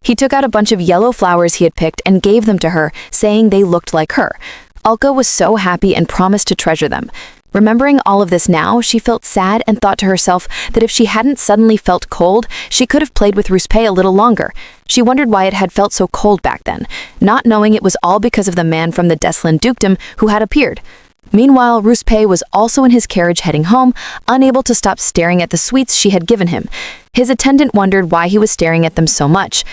He took out a bunch of yellow flowers he had picked and gave them to her, saying they looked like her. Aika was so happy and promised to treasure them. Remembering all of this now, she felt sad and thought to herself that if she hadn't suddenly felt cold, she could have played with Rusp a little longer. She wondered why it had felt so cold back then, not knowing it was all because of the man from the Deslin dukedom who had appeared. Meanwhile, Rusp was also in his carriage heading home, unable to stop staring at the sweets she had given him. His attendant wondered why he was staring at them so much.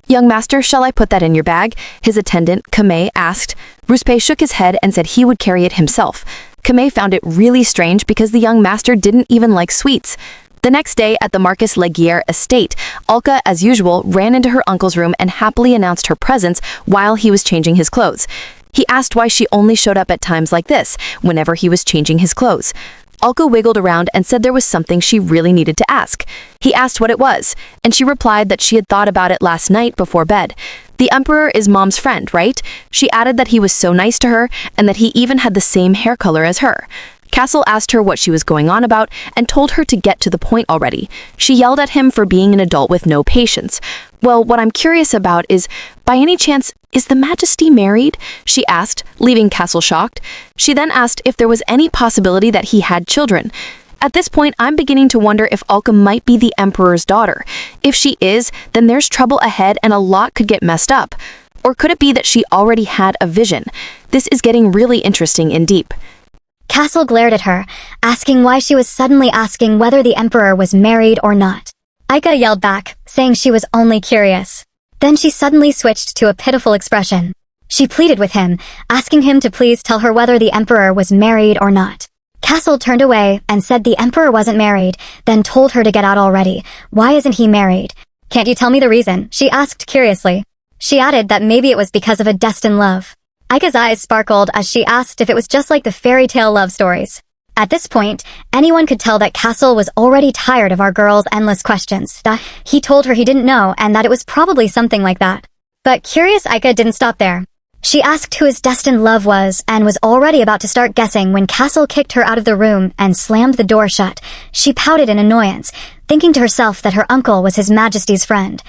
"Young master, shall I put that in your bag?" his attendant, Kame, asked. Rusp shook his head and said he would carry it himself. Kame found it really strange because the young master didn't even like sweets. The next day at the Marcus Leguier estate, Aika, as usual, ran into her uncle's room and happily announced her presence while he was changing his clothes. He asked why she only showed up at times like this, whenever he was changing his clothes. Aika wiggled around and said there was something she really needed to ask. He asked what it was, and she replied that she had thought about it last night before bed. The Emperor is Mom's friend, right? She added that he was so nice to her and that he even had the same hair color as her. Kassel asked her what she was going on about and told her to get to the point already. She yelled at him for being an adult with no patience. "Well, what I'm curious about is, by any chance, is the Majesty married?" she asked, leaving Kassel shocked. She then asked if there was any possibility that he had children. At this point, I'm beginning to wonder if Aika might be the Emperor's daughter. If she is, then there's trouble ahead and a lot could get messed up. Or could it be that she already had a vision? This is getting really interesting and deep. Kassel glared at her, asking why she was suddenly asking whether the Emperor was married or not. Aika yelled back, saying she was only curious. Then she suddenly switched to a pitiful expression. She pleaded with him, asking him to please tell her whether the emperor was married or not. Kassel turned away and said the emperor wasn't married, then told her to get out already. Why isn't he married? Can't you tell me the reason? She asked curiously. She added that maybe it was because of a destined love. Aika's eyes sparkled as she asked if it was just like the fairy tale love stories. At this point, anyone could tell that Kassel was already tired of our girl's endless questions. He told her he didn't know and that it was probably something like that. But curious Aika didn't stop there. She asked who his destined love was and was already about to start guessing when Kassel kicked her out of the room and slammed the door shut. She pouted in annoyance, thinking to herself that her uncle was His Majesty's friend.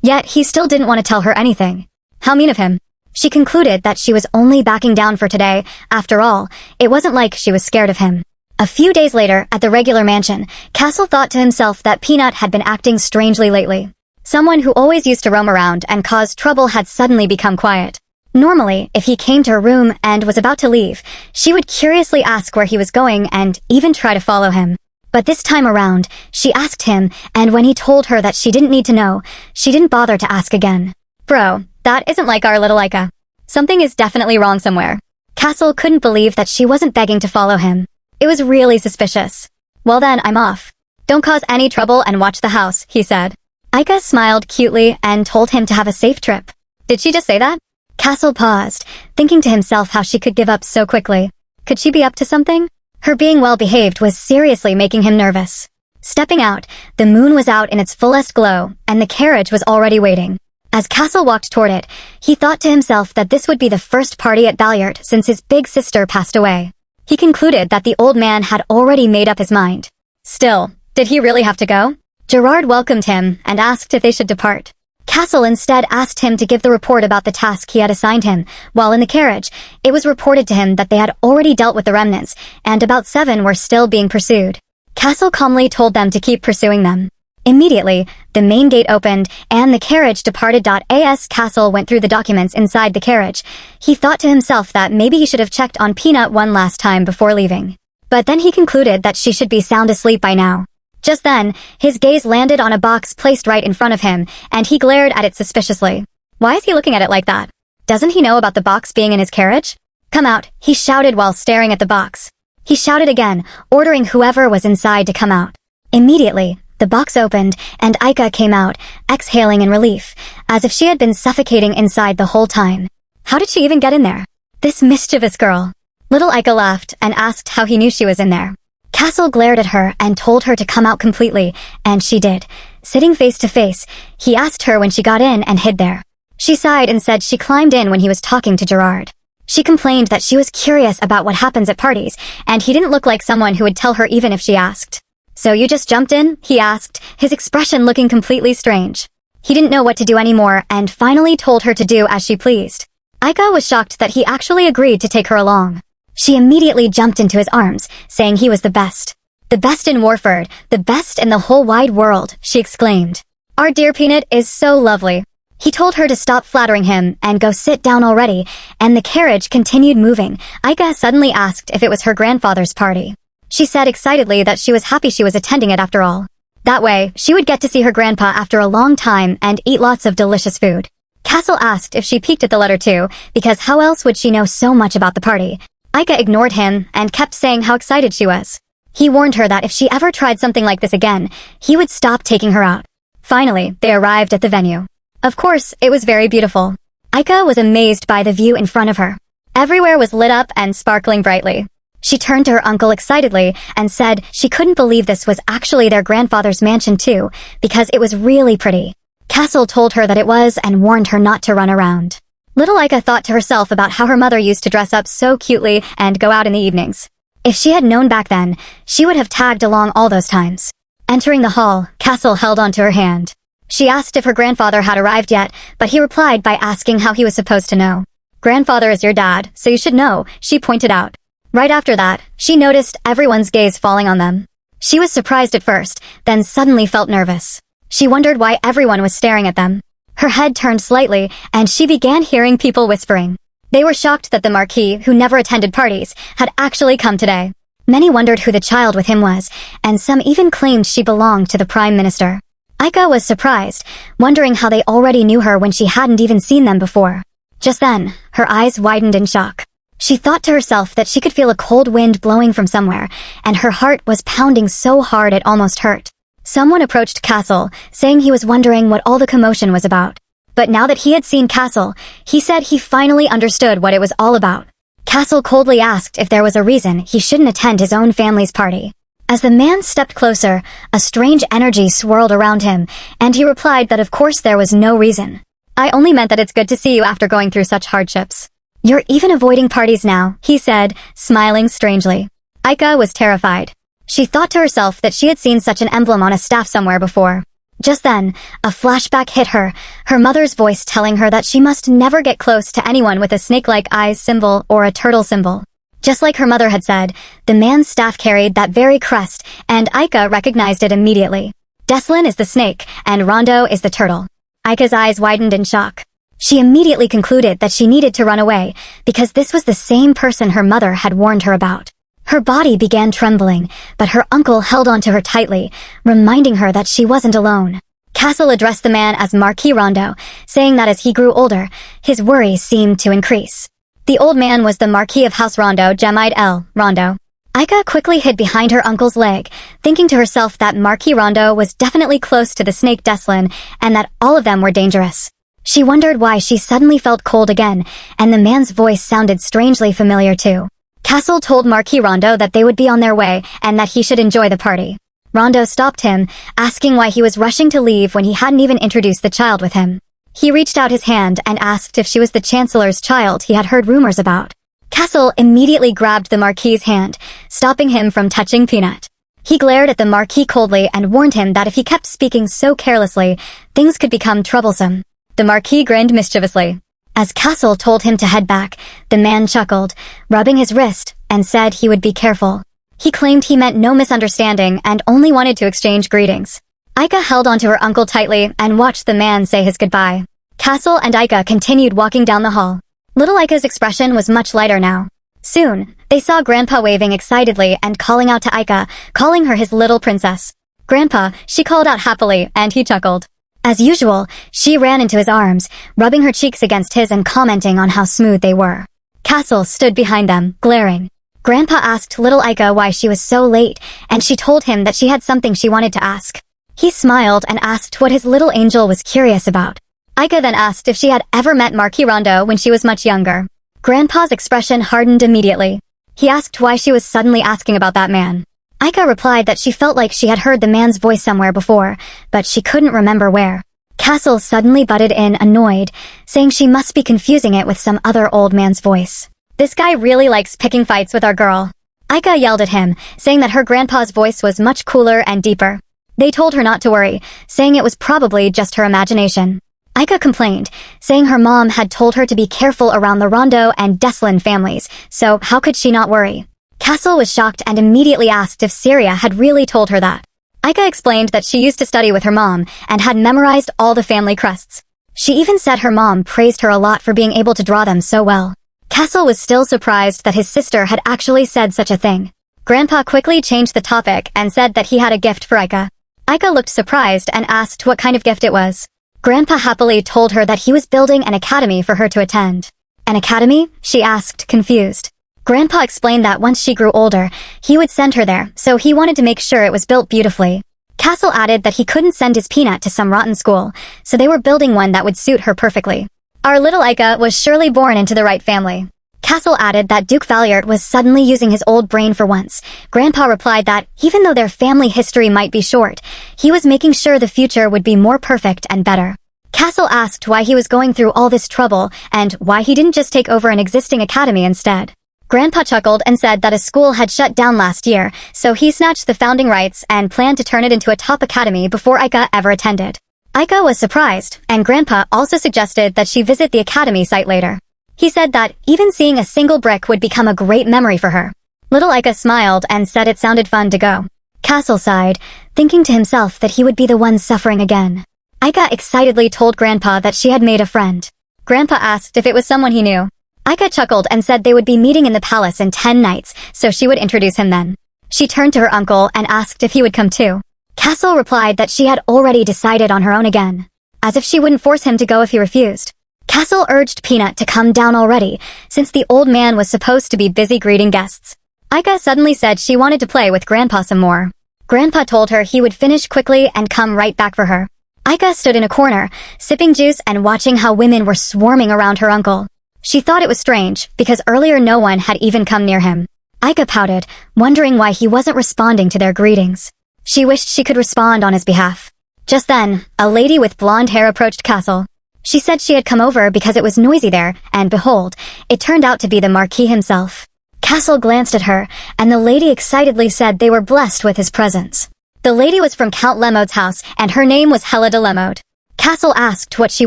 Yet he still didn't want to tell her anything. How mean of him. She concluded that she was only backing down for today. After all, it wasn't like she was scared of him. A few days later, at the regular mansion, Kassel thought to himself that Peanut had been acting strangely lately. Someone who always used to roam around and cause trouble had suddenly become quiet. Normally, if he came to her room and was about to leave, she would curiously ask where he was going and even try to follow him. But this time around, she asked him, and when he told her that she didn't need to know, she didn't bother to ask again. Bro, that isn't like our little Aika. Something is definitely wrong somewhere. Kassel couldn't believe that she wasn't begging to follow him. It was really suspicious. Well then, I'm off. Don't cause any trouble and watch the house, he said. Aika smiled cutely and told him to have a safe trip. Did she just say that? Kassel paused, thinking to himself how she could give up so quickly. Could she be up to something? Her being well-behaved was seriously making him nervous. Stepping out, the moon was out in its fullest glow, and the carriage was already waiting. As Kassel walked toward it, he thought to himself that this would be the first party at Balyard since his big sister passed away. He concluded that the old man had already made up his mind. Still, did he really have to go? Gerard welcomed him and asked if they should depart. Kassel instead asked him to give the report about the task he had assigned him. While in the carriage, it was reported to him that they had already dealt with the remnants, and about 7 were still being pursued. Kassel calmly told them to keep pursuing them. Immediately, the main gate opened, and the carriage departed. As Kassel went through the documents inside the carriage, he thought to himself that maybe he should have checked on Peanut one last time before leaving. But then he concluded that she should be sound asleep by now. Just then, his gaze landed on a box placed right in front of him, and he glared at it suspiciously. Why is he looking at it like that? Doesn't he know about the box being in his carriage? Come out, he shouted while staring at the box. He shouted again, ordering whoever was inside to come out. Immediately, the box opened, and Aika came out, exhaling in relief, as if she had been suffocating inside the whole time. How did she even get in there? This mischievous girl. Little Aika laughed and asked how he knew she was in there. Kassel glared at her and told her to come out completely, and she did. Sitting face to face, he asked her when she got in and hid there. She sighed and said she climbed in when he was talking to Gerard. She complained that she was curious about what happens at parties, and he didn't look like someone who would tell her even if she asked. So you just jumped in? He asked, his expression looking completely strange. He didn't know what to do anymore and finally told her to do as she pleased. Aika was shocked that he actually agreed to take her along. She immediately jumped into his arms, saying he was the best. The best in Warford, the best in the whole wide world, she exclaimed. Our dear Peanut is so lovely. He told her to stop flattering him and go sit down already, and the carriage continued moving. Aika suddenly asked if it was her grandfather's party. She said excitedly that she was happy she was attending it after all. That way, she would get to see her grandpa after a long time and eat lots of delicious food. Kassel asked if she peeked at the letter too, because how else would she know so much about the party? Aika ignored him and kept saying how excited she was. He warned her that if she ever tried something like this again, he would stop taking her out. Finally, they arrived at the venue. Of course, it was very beautiful. Aika was amazed by the view in front of her. Everywhere was lit up and sparkling brightly. She turned to her uncle excitedly and said she couldn't believe this was actually their grandfather's mansion too, because it was really pretty. Kassel told her that it was and warned her not to run around. Little Aika thought to herself about how her mother used to dress up so cutely and go out in the evenings. If she had known back then, she would have tagged along all those times. Entering the hall, Kassel held onto her hand. She asked if her grandfather had arrived yet, but he replied by asking how he was supposed to know. Grandfather is your dad, so you should know, she pointed out. Right after that, she noticed everyone's gaze falling on them. She was surprised at first, then suddenly felt nervous. She wondered why everyone was staring at them. Her head turned slightly, and she began hearing people whispering. They were shocked that the Marquis, who never attended parties, had actually come today. Many wondered who the child with him was, and some even claimed she belonged to the Prime Minister. Aika was surprised, wondering how they already knew her when she hadn't even seen them before. Just then, her eyes widened in shock. She thought to herself that she could feel a cold wind blowing from somewhere, and her heart was pounding so hard it almost hurt. Someone approached Kassel, saying he was wondering what all the commotion was about. But now that he had seen Kassel, he said he finally understood what it was all about. Kassel coldly asked if there was a reason he shouldn't attend his own family's party. As the man stepped closer, a strange energy swirled around him, and he replied that of course there was no reason. "I only meant that it's good to see you after going through such hardships. You're even avoiding parties now," he said, smiling strangely. Aika was terrified. She thought to herself that she had seen such an emblem on a staff somewhere before. Just then, a flashback hit her, her mother's voice telling her that she must never get close to anyone with a snake-like eyes symbol or a turtle symbol. Just like her mother had said, the man's staff carried that very crest, and Aika recognized it immediately. Deslin is the snake, and Rondo is the turtle. Aika's eyes widened in shock. She immediately concluded that she needed to run away, because this was the same person her mother had warned her about. Her body began trembling, but her uncle held onto her tightly, reminding her that she wasn't alone. Kassel addressed the man as Marquis Rondo, saying that as he grew older, his worries seemed to increase. The old man was the Marquis of House Rondo, Gemide L. Rondo. Aika quickly hid behind her uncle's leg, thinking to herself that Marquis Rondo was definitely close to the snake Deslin, and that all of them were dangerous. She wondered why she suddenly felt cold again, and the man's voice sounded strangely familiar too. Kassel told Marquis Rondo that they would be on their way, and that he should enjoy the party. Rondo stopped him, asking why he was rushing to leave when he hadn't even introduced the child with him. He reached out his hand and asked if she was the Chancellor's child he had heard rumors about. Kassel immediately grabbed the Marquis's hand, stopping him from touching Peanut. He glared at the Marquis coldly and warned him that if he kept speaking so carelessly, things could become troublesome. The Marquis grinned mischievously. As Kassel told him to head back, the man chuckled, rubbing his wrist, and said he would be careful. He claimed he meant no misunderstanding and only wanted to exchange greetings. Aika held onto her uncle tightly and watched the man say his goodbye. Kassel and Aika continued walking down the hall. Little Aika's expression was much lighter now. Soon, they saw Grandpa waving excitedly and calling out to Aika, calling her his little princess. "Grandpa," she called out happily, and he chuckled. As usual, she ran into his arms, rubbing her cheeks against his and commenting on how smooth they were. Kassel stood behind them, glaring. Grandpa asked little Aika why she was so late, and she told him that she had something she wanted to ask. He smiled and asked what his little angel was curious about. Aika then asked if she had ever met Marquis Rondo when she was much younger. Grandpa's expression hardened immediately. He asked why she was suddenly asking about that man. Aika replied that she felt like she had heard the man's voice somewhere before, but she couldn't remember where. Kassel suddenly butted in, annoyed, saying she must be confusing it with some other old man's voice. "This guy really likes picking fights with our girl." Aika yelled at him, saying that her grandpa's voice was much cooler and deeper. They told her not to worry, saying it was probably just her imagination. Aika complained, saying her mom had told her to be careful around the Rondo and Deslin families, so how could she not worry? Kassel was shocked and immediately asked if Syria had really told her that. Aika explained that she used to study with her mom and had memorized all the family crests. She even said her mom praised her a lot for being able to draw them so well. Kassel was still surprised that his sister had actually said such a thing. Grandpa quickly changed the topic and said that he had a gift for Aika. Aika looked surprised and asked what kind of gift it was. Grandpa happily told her that he was building an academy for her to attend. "An academy?" she asked, confused. Grandpa explained that once she grew older, he would send her there, so he wanted to make sure it was built beautifully. Kassel added that he couldn't send his Peanut to some rotten school, so they were building one that would suit her perfectly. "Our little Aika was surely born into the right family." Kassel added that Duke Valiert was suddenly using his old brain for once. Grandpa replied that, even though their family history might be short, he was making sure the future would be more perfect and better. Kassel asked why he was going through all this trouble, and why he didn't just take over an existing academy instead. Grandpa chuckled and said that a school had shut down last year, so he snatched the founding rights and planned to turn it into a top academy before Aika ever attended. Aika was surprised, and Grandpa also suggested that she visit the academy site later. He said that even seeing a single brick would become a great memory for her. Little Aika smiled and said it sounded fun to go. Kassel sighed, thinking to himself that he would be the one suffering again. Aika excitedly told Grandpa that she had made a friend. Grandpa asked if it was someone he knew. Aika chuckled and said they would be meeting in the palace in 10 nights, so she would introduce him then. She turned to her uncle and asked if he would come too. Kassel replied that she had already decided on her own again, as if she wouldn't force him to go if he refused. Kassel urged Peanut to come down already, since the old man was supposed to be busy greeting guests. Aika suddenly said she wanted to play with Grandpa some more. Grandpa told her he would finish quickly and come right back for her. Aika stood in a corner, sipping juice and watching how women were swarming around her uncle. She thought it was strange, because earlier no one had even come near him. Aika pouted, wondering why he wasn't responding to their greetings. She wished she could respond on his behalf. Just then, a lady with blonde hair approached Kassel. She said she had come over because it was noisy there, and behold, it turned out to be the Marquis himself. Kassel glanced at her, and the lady excitedly said they were blessed with his presence. The lady was from Count Lemode's house, and her name was Stella de Lemode. Kassel asked what she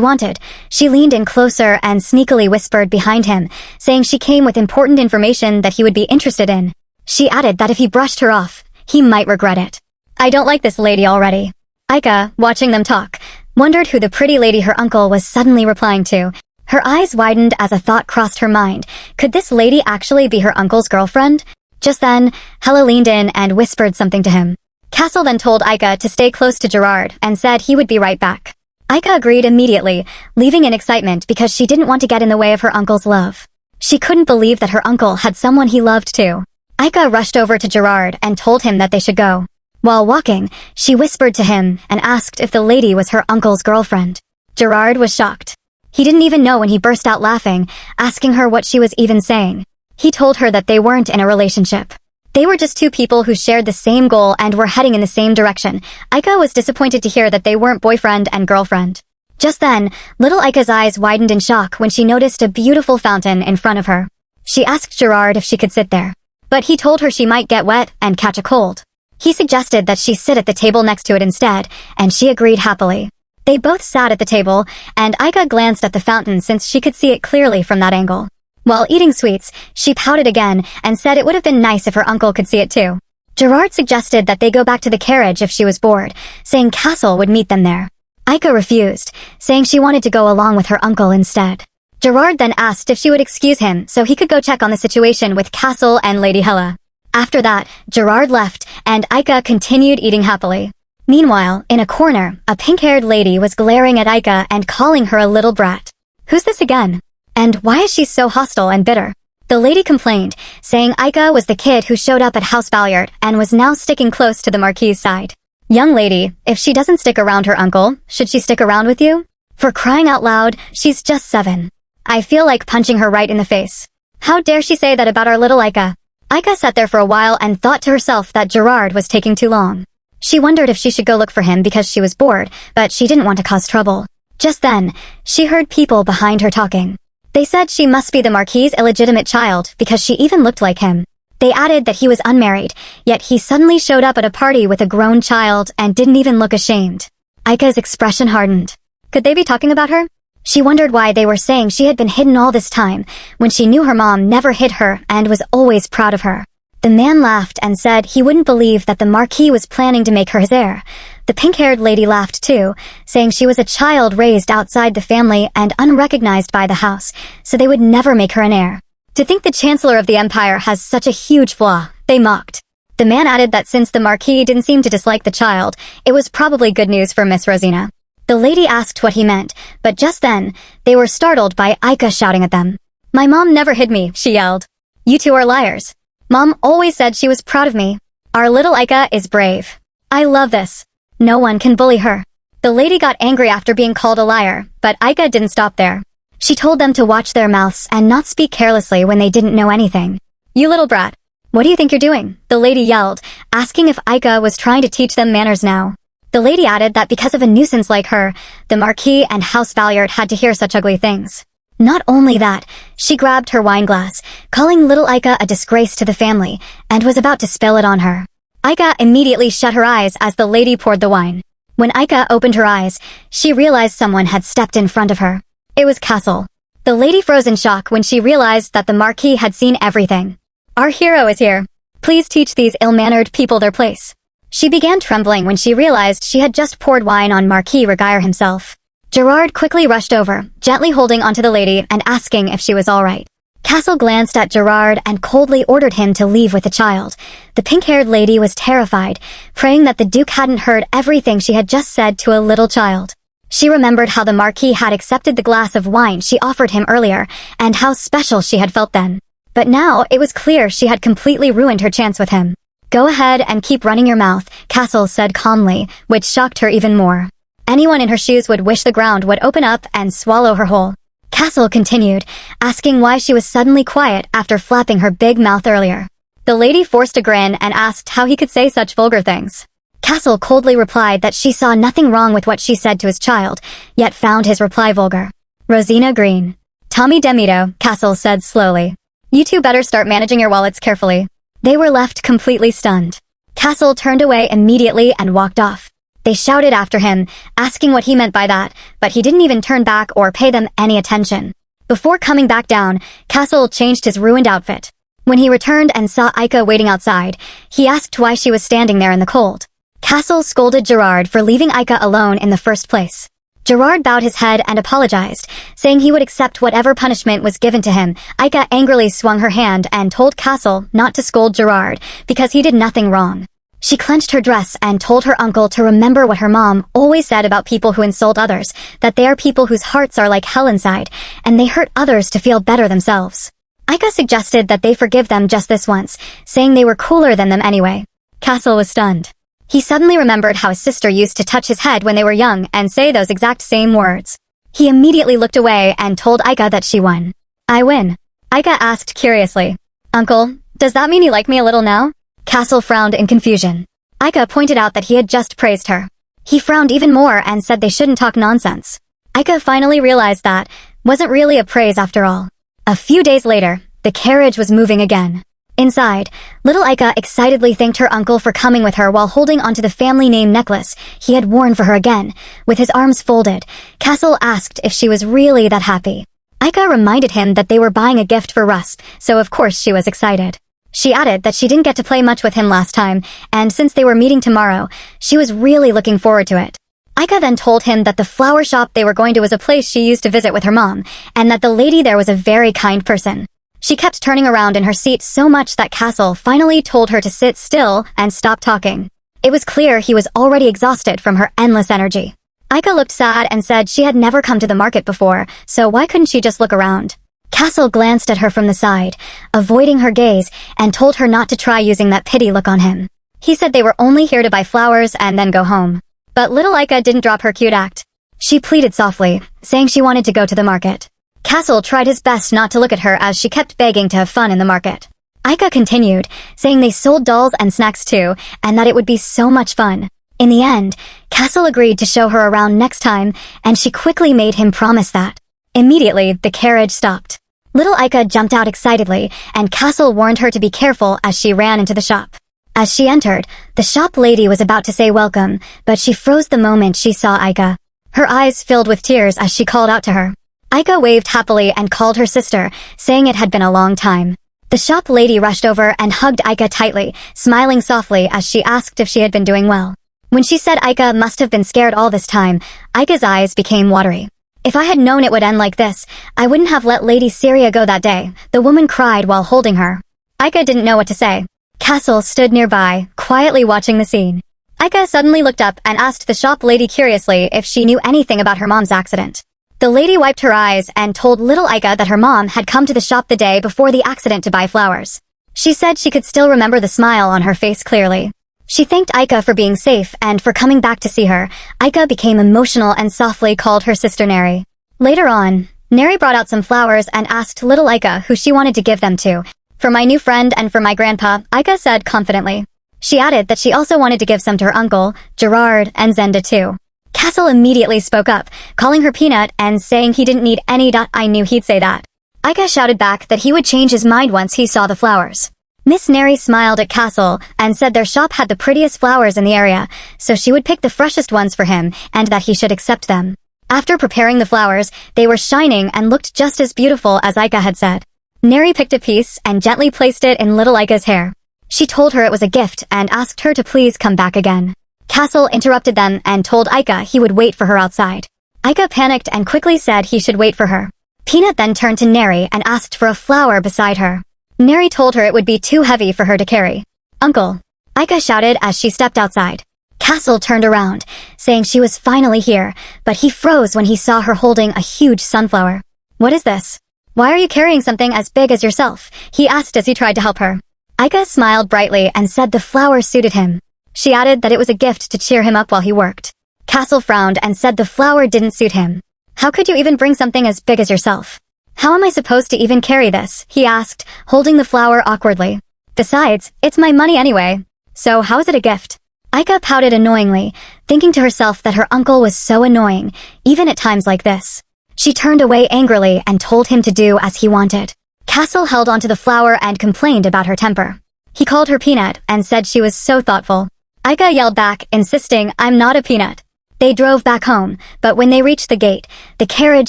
wanted. She leaned in closer and sneakily whispered behind him, saying she came with important information that he would be interested in. She added that if he brushed her off, he might regret it. I don't like this lady already. Aika, watching them talk, wondered who the pretty lady her uncle was suddenly replying to. Her eyes widened as a thought crossed her mind. Could this lady actually be her uncle's girlfriend? Just then, Hella leaned in and whispered something to him. Kassel then told Aika to stay close to Gerard and said he would be right back. Aika agreed immediately, leaving in excitement because she didn't want to get in the way of her uncle's love. She couldn't believe that her uncle had someone he loved too. Aika rushed over to Gerard and told him that they should go. While walking, she whispered to him and asked if the lady was her uncle's girlfriend. Gerard was shocked. He didn't even know when he burst out laughing, asking her what she was even saying. He told her that they weren't in a relationship. They were just two people who shared the same goal and were heading in the same direction. Aika was disappointed to hear that they weren't boyfriend and girlfriend. Just then, little Aika's eyes widened in shock when she noticed a beautiful fountain in front of her. She asked Gerard if she could sit there, but he told her she might get wet and catch a cold. He suggested that she sit at the table next to it instead, and she agreed happily. They both sat at the table, and Aika glanced at the fountain since she could see it clearly from that angle. While eating sweets, she pouted again and said it would have been nice if her uncle could see it too. Gerard suggested that they go back to the carriage if she was bored, saying Kassel would meet them there. Aika refused, saying she wanted to go along with her uncle instead. Gerard then asked if she would excuse him so he could go check on the situation with Kassel and Lady Hella. After that, Gerard left, and Aika continued eating happily. Meanwhile, in a corner, a pink-haired lady was glaring at Aika and calling her a little brat. Who's this again? And why is she so hostile and bitter? The lady complained, saying Aika was the kid who showed up at House Valliard and was now sticking close to the Marquis's side. Young lady, if she doesn't stick around her uncle, should she stick around with you? For crying out loud, she's just 7. I feel like punching her right in the face. How dare she say that about our little Aika? Aika sat there for a while and thought to herself that Gerard was taking too long. She wondered if she should go look for him because she was bored, but she didn't want to cause trouble. Just then, she heard people behind her talking. They said she must be the Marquis's illegitimate child because she even looked like him. They added that he was unmarried, yet he suddenly showed up at a party with a grown child and didn't even look ashamed. Aika's expression hardened. Could they be talking about her? She wondered why they were saying she had been hidden all this time, when she knew her mom never hid her and was always proud of her. The man laughed and said he wouldn't believe that the Marquis was planning to make her his heir. The pink-haired lady laughed too, saying she was a child raised outside the family and unrecognized by the house, so they would never make her an heir. To think the Chancellor of the Empire has such a huge flaw, they mocked. The man added that since the Marquis didn't seem to dislike the child, it was probably good news for Miss Rosina. The lady asked what he meant, but just then, they were startled by Aika shouting at them. My mom never hid me, she yelled. You two are liars. Mom always said she was proud of me. Our little Aika is brave. I love this. No one can bully her. The lady got angry after being called a liar, but Aika didn't stop there. She told them to watch their mouths and not speak carelessly when they didn't know anything. You little brat. What do you think you're doing? The lady yelled, asking if Aika was trying to teach them manners now. The lady added that because of a nuisance like her, the Marquis and House Valliard had to hear such ugly things. Not only that, she grabbed her wine glass, calling little Aika a disgrace to the family, and was about to spill it on her. Aika immediately shut her eyes as the lady poured the wine. When Aika opened her eyes, she realized someone had stepped in front of her. It was Kassel. The lady froze in shock when she realized that the Marquis had seen everything. Our hero is here. Please teach these ill-mannered people their place. She began trembling when she realized she had just poured wine on Marquis de Leguier himself. Gerard quickly rushed over, gently holding onto the lady and asking if she was all right. Kassel glanced at Gerard and coldly ordered him to leave with the child. The pink-haired lady was terrified, praying that the Duke hadn't heard everything she had just said to a little child. She remembered how the Marquis had accepted the glass of wine she offered him earlier, and how special she had felt then. But now it was clear she had completely ruined her chance with him. "Go ahead and keep running your mouth," Kassel said calmly, which shocked her even more. Anyone in her shoes would wish the ground would open up and swallow her whole. Kassel continued, asking why she was suddenly quiet after flapping her big mouth earlier. The lady forced a grin and asked how he could say such vulgar things. Kassel coldly replied that she saw nothing wrong with what she said to his child, yet found his reply vulgar. "Rosina Green. Tommy DeMito," Kassel said slowly. "You two better start managing your wallets carefully." They were left completely stunned. Kassel turned away immediately and walked off. They shouted after him, asking what he meant by that, but he didn't even turn back or pay them any attention. Before coming back down, Kassel changed his ruined outfit. When he returned and saw Aika waiting outside, he asked why she was standing there in the cold. Kassel scolded Gerard for leaving Aika alone in the first place. Gerard bowed his head and apologized, saying he would accept whatever punishment was given to him. Aika angrily swung her hand and told Kassel not to scold Gerard because he did nothing wrong. She clenched her dress and told her uncle to remember what her mom always said about people who insult others, that they are people whose hearts are like hell inside, and they hurt others to feel better themselves. Aika suggested that they forgive them just this once, saying they were cooler than them anyway. Kassel was stunned. He suddenly remembered how his sister used to touch his head when they were young and say those exact same words. He immediately looked away and told Aika that she won. "I win?" Aika asked curiously. "Uncle, does that mean you like me a little now?" Kassel frowned in confusion. Aika pointed out that he had just praised her. He frowned even more and said they shouldn't talk nonsense. Aika finally realized that wasn't really a praise after all. A few days later, the carriage was moving again. Inside, little Aika excitedly thanked her uncle for coming with her while holding onto the family name necklace he had worn for her again. With his arms folded, Kassel asked if she was really that happy. Aika reminded him that they were buying a gift for Rusp, so of course she was excited. She added that she didn't get to play much with him last time, and since they were meeting tomorrow, she was really looking forward to it. Aika then told him that the flower shop they were going to was a place she used to visit with her mom, and that the lady there was a very kind person. She kept turning around in her seat so much that Kassel finally told her to sit still and stop talking. It was clear he was already exhausted from her endless energy. Aika looked sad and said she had never come to the market before, so why couldn't she just look around? Kassel glanced at her from the side, avoiding her gaze, and told her not to try using that pity look on him. He said they were only here to buy flowers and then go home. But little Aika didn't drop her cute act. She pleaded softly, saying she wanted to go to the market. Kassel tried his best not to look at her as she kept begging to have fun in the market. Aika continued, saying they sold dolls and snacks too, and that it would be so much fun. In the end, Kassel agreed to show her around next time, and she quickly made him promise that. Immediately, the carriage stopped. Little Aika jumped out excitedly, and Kassel warned her to be careful as she ran into the shop. As she entered, the shop lady was about to say welcome, but she froze the moment she saw Aika. Her eyes filled with tears as she called out to her. Aika waved happily and called her sister, saying it had been a long time. The shop lady rushed over and hugged Aika tightly, smiling softly as she asked if she had been doing well. When she said Aika must have been scared all this time, Aika's eyes became watery. "If I had known it would end like this, I wouldn't have let Lady Syria go that day," the woman cried while holding her. Aika didn't know what to say. Kassel stood nearby, quietly watching the scene. Aika suddenly looked up and asked the shop lady curiously if she knew anything about her mom's accident. The lady wiped her eyes and told little Aika that her mom had come to the shop the day before the accident to buy flowers. She said she could still remember the smile on her face clearly. She thanked Aika for being safe and for coming back to see her. Aika became emotional and softly called her sister Neri. Later on, Neri brought out some flowers and asked little Aika who she wanted to give them to. "For my new friend and for my grandpa," Aika said confidently. She added that she also wanted to give some to her uncle, Gerard, and Zenda too. Kassel immediately spoke up, calling her Peanut and saying he didn't need any. "I knew he'd say that." Aika shouted back that he would change his mind once he saw the flowers. Miss Neri smiled at Kassel and said their shop had the prettiest flowers in the area, so she would pick the freshest ones for him and that he should accept them. After preparing the flowers, they were shining and looked just as beautiful as Aika had said. Neri picked a piece and gently placed it in little Aika's hair. She told her it was a gift and asked her to please come back again. Kassel interrupted them and told Aika he would wait for her outside. Aika panicked and quickly said he should wait for her. Peanut then turned to Neri and asked for a flower beside her. Neri told her it would be too heavy for her to carry. "Uncle," Aika shouted as she stepped outside. Kassel turned around, saying she was finally here, but he froze when he saw her holding a huge sunflower. "What is this? Why are you carrying something as big as yourself?" he asked as he tried to help her. Aika smiled brightly and said the flower suited him. She added that it was a gift to cheer him up while he worked. Kassel frowned and said the flower didn't suit him. "How could you even bring something as big as yourself? How am I supposed to even carry this?" he asked, holding the flower awkwardly. "Besides, it's my money anyway. So how is it a gift?" Aika pouted annoyingly, thinking to herself that her uncle was so annoying, even at times like this. She turned away angrily and told him to do as he wanted. Kassel held onto the flower and complained about her temper. He called her Peanut and said she was so thoughtful. Aika yelled back, insisting, "I'm not a peanut." They drove back home, but when they reached the gate, the carriage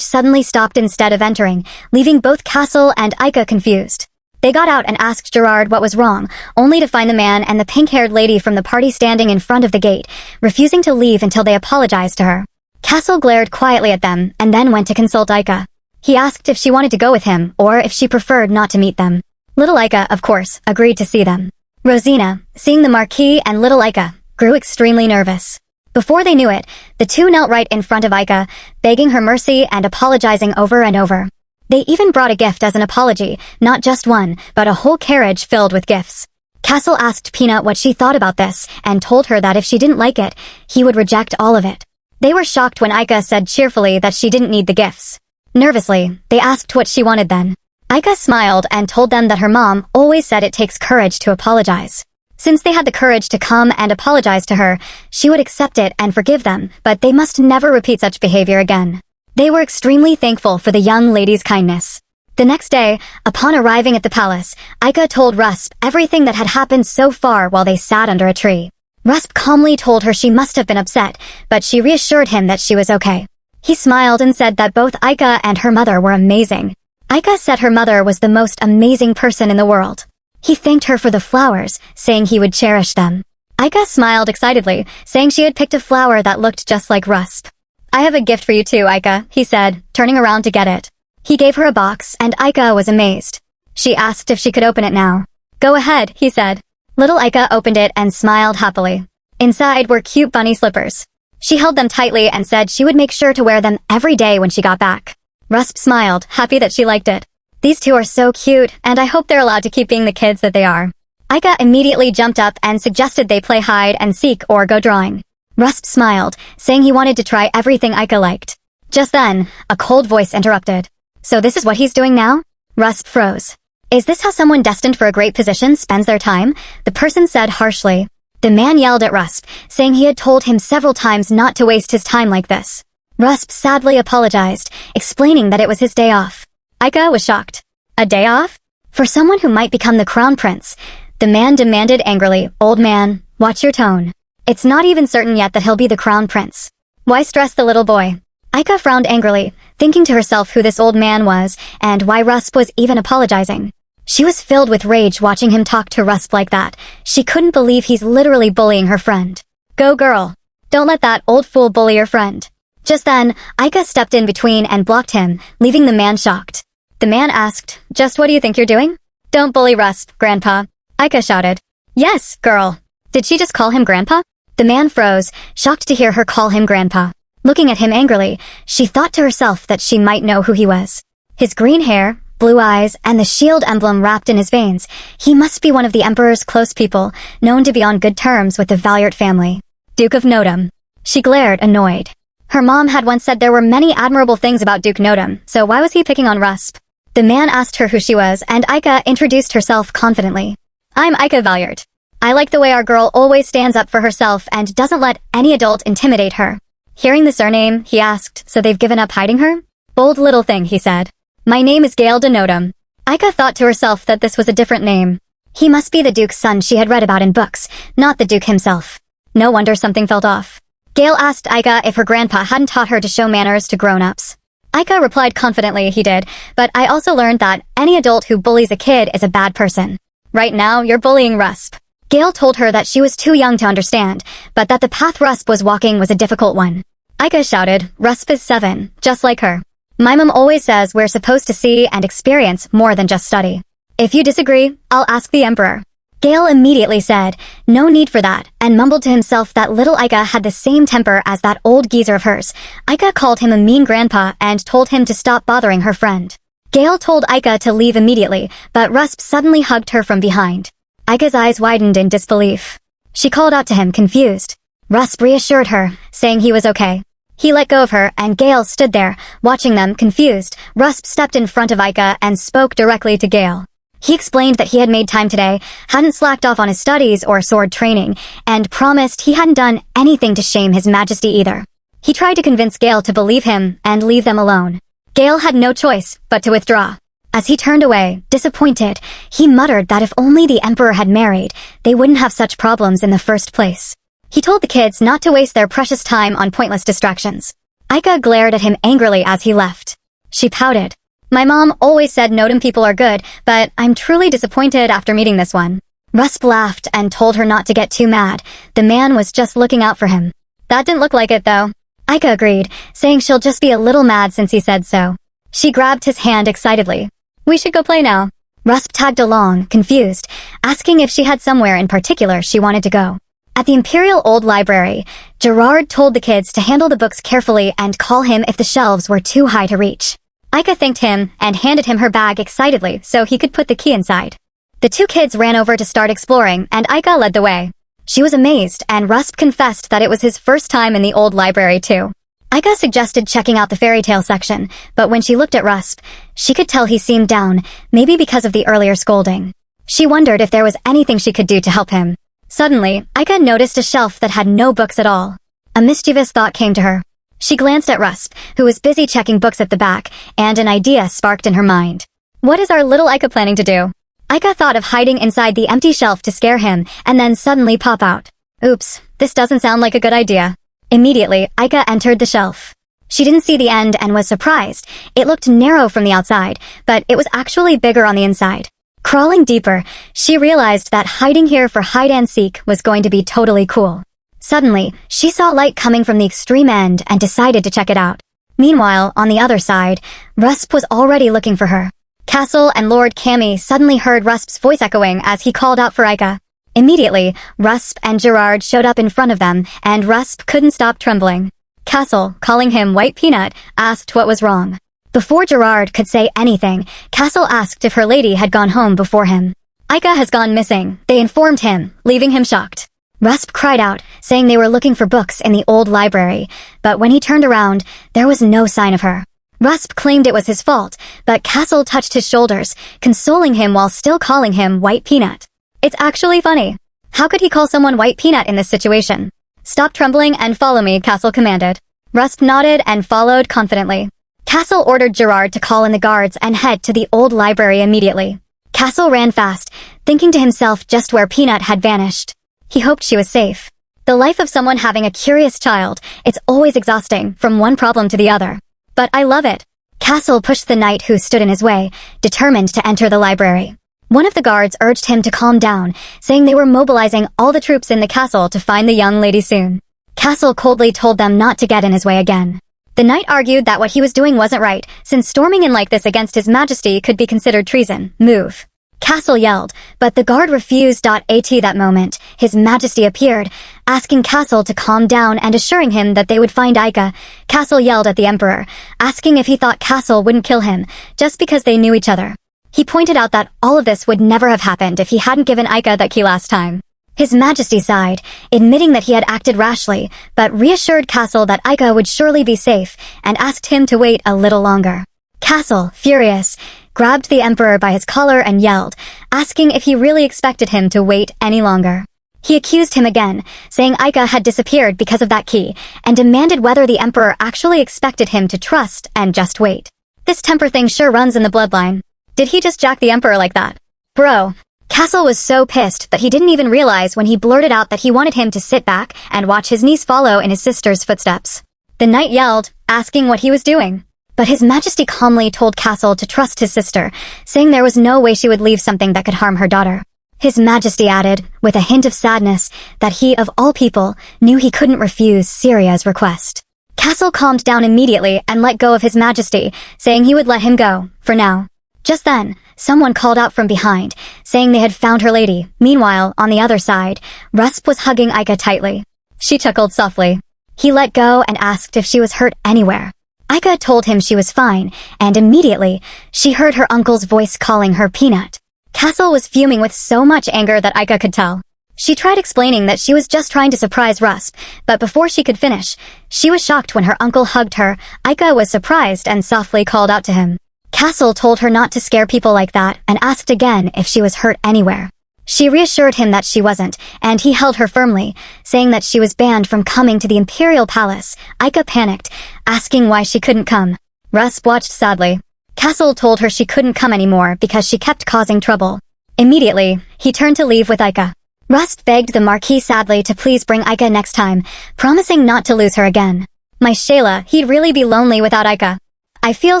suddenly stopped instead of entering, leaving both Kassel and Aika confused. They got out and asked Gerard what was wrong, only to find the man and the pink-haired lady from the party standing in front of the gate, refusing to leave until they apologized to her. Kassel glared quietly at them and then went to consult Aika. He asked if she wanted to go with him or if she preferred not to meet them. Little Aika, of course, agreed to see them. Rosina, seeing the Marquis and little Aika, grew extremely nervous. Before they knew it, the two knelt right in front of Aika, begging her mercy and apologizing over and over. They even brought a gift as an apology, not just one, but a whole carriage filled with gifts. Kassel asked Peanut what she thought about this and told her that if she didn't like it, he would reject all of it. They were shocked when Aika said cheerfully that she didn't need the gifts. Nervously, they asked what she wanted then. Aika smiled and told them that her mom always said it takes courage to apologize. Since they had the courage to come and apologize to her, she would accept it and forgive them, but they must never repeat such behavior again. They were extremely thankful for the young lady's kindness. The next day, upon arriving at the palace, Aika told Rusp everything that had happened so far while they sat under a tree. Rusp calmly told her she must have been upset, but she reassured him that she was okay. He smiled and said that both Aika and her mother were amazing. Aika said her mother was the most amazing person in the world. He thanked her for the flowers, saying he would cherish them. Aika smiled excitedly, saying she had picked a flower that looked just like Rusp. "I have a gift for you too, Aika," he said, turning around to get it. He gave her a box, and Aika was amazed. She asked if she could open it now. "Go ahead," he said. Little Aika opened it and smiled happily. Inside were cute bunny slippers. She held them tightly and said she would make sure to wear them every day when she got back. Rusp smiled, happy that she liked it. "These two are so cute, and I hope they're allowed to keep being the kids that they are." Aika immediately jumped up and suggested they play hide and seek or go drawing. Rusp smiled, saying he wanted to try everything Aika liked. Just then, a cold voice interrupted. "So this is what he's doing now?" Rusp froze. "Is this how someone destined for a great position spends their time?" the person said harshly. The man yelled at Rusp, saying he had told him several times not to waste his time like this. Rusp sadly apologized, explaining that it was his day off. Aika was shocked. "A day off? For someone who might become the crown prince?" The man demanded angrily, "Old man, watch your tone. It's not even certain yet that he'll be the crown prince. Why stress the little boy?" Aika frowned angrily, thinking to herself who this old man was and why Rusp was even apologizing. She was filled with rage watching him talk to Rusp like that. She couldn't believe he's literally bullying her friend. "Go girl. Don't let that old fool bully your friend." Just then, Aika stepped in between and blocked him, leaving the man shocked. The man asked, "Just what do you think you're doing?" "Don't bully Rusp, Grandpa," Aika shouted. "Yes, girl." Did she just call him Grandpa? The man froze, shocked to hear her call him Grandpa. Looking at him angrily, she thought to herself that she might know who he was. His green hair, blue eyes, and the shield emblem wrapped in his veins. He must be one of the Emperor's close people, known to be on good terms with the Valiant family. Duke of Nodum. She glared, annoyed. Her mom had once said there were many admirable things about Duke Nodum, so why was he picking on Rusp? The man asked her who she was, and Aika introduced herself confidently. "I'm Aika Valiant. I like the way our girl always stands up for herself and doesn't let any adult intimidate her." Hearing the surname, he asked, "So they've given up hiding her?" "Bold little thing," he said. "My name is Gail De Nodum." Aika thought to herself that this was a different name. He must be the Duke's son she had read about in books, not the Duke himself. No wonder something felt off. Gail asked Aika if her grandpa hadn't taught her to show manners to grown-ups. Aika replied confidently he did, "But I also learned that any adult who bullies a kid is a bad person. Right now, you're bullying Rusp." Gail told her that she was too young to understand, but that the path Rusp was walking was a difficult one. Aika shouted, "Rusp is 7, just like her." My mom always says we're supposed to see and experience more than just study. If you disagree, I'll ask the Emperor. Gail immediately said, no need for that, and mumbled to himself that little Aika had the same temper as that old geezer of hers. Aika called him a mean grandpa and told him to stop bothering her friend. Gail told Aika to leave immediately, but Rusp suddenly hugged her from behind. Aika's eyes widened in disbelief. She called out to him, confused. Rusp reassured her, saying he was okay. He let go of her, and Gail stood there, watching them, confused. Rusp stepped in front of Aika and spoke directly to Gail. He explained that he had made time today, hadn't slacked off on his studies or sword training, and promised he hadn't done anything to shame his majesty either. He tried to convince Gail to believe him and leave them alone. Gail had no choice but to withdraw. As he turned away, disappointed, he muttered that if only the Emperor had married, they wouldn't have such problems in the first place. He told the kids not to waste their precious time on pointless distractions. Aika glared at him angrily as he left. She pouted. My mom always said Notum people are good, but I'm truly disappointed after meeting this one. Rusp laughed and told her not to get too mad. The man was just looking out for him. That didn't look like it, though. Aika agreed, saying she'll just be a little mad since he said so. She grabbed his hand excitedly. We should go play now. Rusp tagged along, confused, asking if she had somewhere in particular she wanted to go. At the Imperial Old Library, Gerard told the kids to handle the books carefully and call him if the shelves were too high to reach. Aika thanked him and handed him her bag excitedly so he could put the key inside. The two kids ran over to start exploring, and Aika led the way. She was amazed, and Rusp confessed that it was his first time in the old library too. Aika suggested checking out the fairy tale section, but when she looked at Rusp, she could tell he seemed down, maybe because of the earlier scolding. She wondered if there was anything she could do to help him. Suddenly, Aika noticed a shelf that had no books at all. A mischievous thought came to her. She glanced at Rusp, who was busy checking books at the back, and an idea sparked in her mind. What is our little Aika planning to do? Aika thought of hiding inside the empty shelf to scare him, and then suddenly pop out. Oops, this doesn't sound like a good idea. Immediately, Aika entered the shelf. She didn't see the end and was surprised. It looked narrow from the outside, but it was actually bigger on the inside. Crawling deeper, she realized that hiding here for hide and seek was going to be totally cool. Suddenly, she saw light coming from the extreme end and decided to check it out. Meanwhile, on the other side, Rusp was already looking for her. Kassel and Lord Cammy suddenly heard Rusp's voice echoing as he called out for Aika. Immediately, Rusp and Gerard showed up in front of them, and Rusp couldn't stop trembling. Kassel, calling him White Peanut, asked what was wrong. Before Gerard could say anything, Kassel asked if her lady had gone home before him. Aika has gone missing, they informed him, leaving him shocked. Rusp cried out, saying they were looking for books in the old library, but when he turned around, there was no sign of her. Rusp claimed it was his fault, but Kassel touched his shoulders, consoling him while still calling him White Peanut. It's actually funny. How could he call someone White Peanut in this situation? Stop trembling and follow me, Kassel commanded. Rusp nodded and followed confidently. Kassel ordered Gerard to call in the guards and head to the old library immediately. Kassel ran fast, thinking to himself just where Peanut had vanished. He hoped she was safe. The life of someone having a curious child, it's always exhausting from one problem to the other. But I love it. Kassel pushed the knight who stood in his way, determined to enter the library. One of the guards urged him to calm down, saying they were mobilizing all the troops in the castle to find the young lady soon. Kassel coldly told them not to get in his way again. The knight argued that what he was doing wasn't right, since storming in like this against his majesty could be considered treason. Move. Kassel yelled, but the guard refused. At that moment, his majesty appeared, asking Kassel to calm down and assuring him that they would find Aika. Kassel yelled at the emperor, asking if he thought Kassel wouldn't kill him, just because they knew each other. He pointed out that all of this would never have happened if he hadn't given Aika that key last time. His majesty sighed, admitting that he had acted rashly, but reassured Kassel that Aika would surely be safe, and asked him to wait a little longer. Kassel, furious, grabbed the emperor by his collar and yelled, asking if he really expected him to wait any longer. He accused him again, saying Aika had disappeared because of that key, and demanded whether the emperor actually expected him to trust and just wait. This temper thing sure runs in the bloodline. Did he just jack the emperor like that? Bro. Kassel was so pissed that he didn't even realize when he blurted out that he wanted him to sit back and watch his niece follow in his sister's footsteps. The knight yelled, asking what he was doing. But his majesty calmly told Kassel to trust his sister, saying there was no way she would leave something that could harm her daughter. His majesty added, with a hint of sadness, that he, of all people, knew he couldn't refuse Syria's request. Kassel calmed down immediately and let go of his majesty, saying he would let him go, for now. Just then, someone called out from behind, saying they had found her lady. Meanwhile, on the other side, Rusp was hugging Aika tightly. She chuckled softly. He let go and asked if she was hurt anywhere. Aika told him she was fine, and immediately, she heard her uncle's voice calling her Peanut. Kassel was fuming with so much anger that Aika could tell. She tried explaining that she was just trying to surprise Rusp, but before she could finish, she was shocked when her uncle hugged her. Aika was surprised and softly called out to him. Kassel told her not to scare people like that and asked again if she was hurt anywhere. She reassured him that she wasn't, and he held her firmly, saying that she was banned from coming to the Imperial Palace. Aika panicked, asking why she couldn't come. Rusp watched sadly. Kassel told her she couldn't come anymore because she kept causing trouble. Immediately, he turned to leave with Aika. Rusp begged the Marquis sadly to please bring Aika next time, promising not to lose her again. My Shayla, he'd really be lonely without Aika. I feel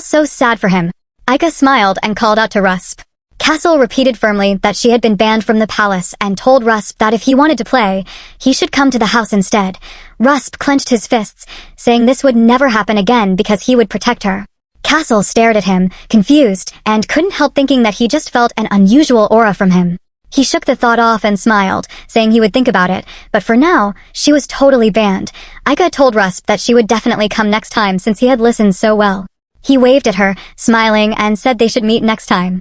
so sad for him. Aika smiled and called out to Rusp. Kassel repeated firmly that she had been banned from the palace and told Rusp that if he wanted to play, he should come to the house instead. Rusp clenched his fists, saying this would never happen again because he would protect her. Kassel stared at him, confused, and couldn't help thinking that he just felt an unusual aura from him. He shook the thought off and smiled, saying he would think about it, but for now, she was totally banned. Aika told Rusp that she would definitely come next time since he had listened so well. He waved at her, smiling, and said they should meet next time.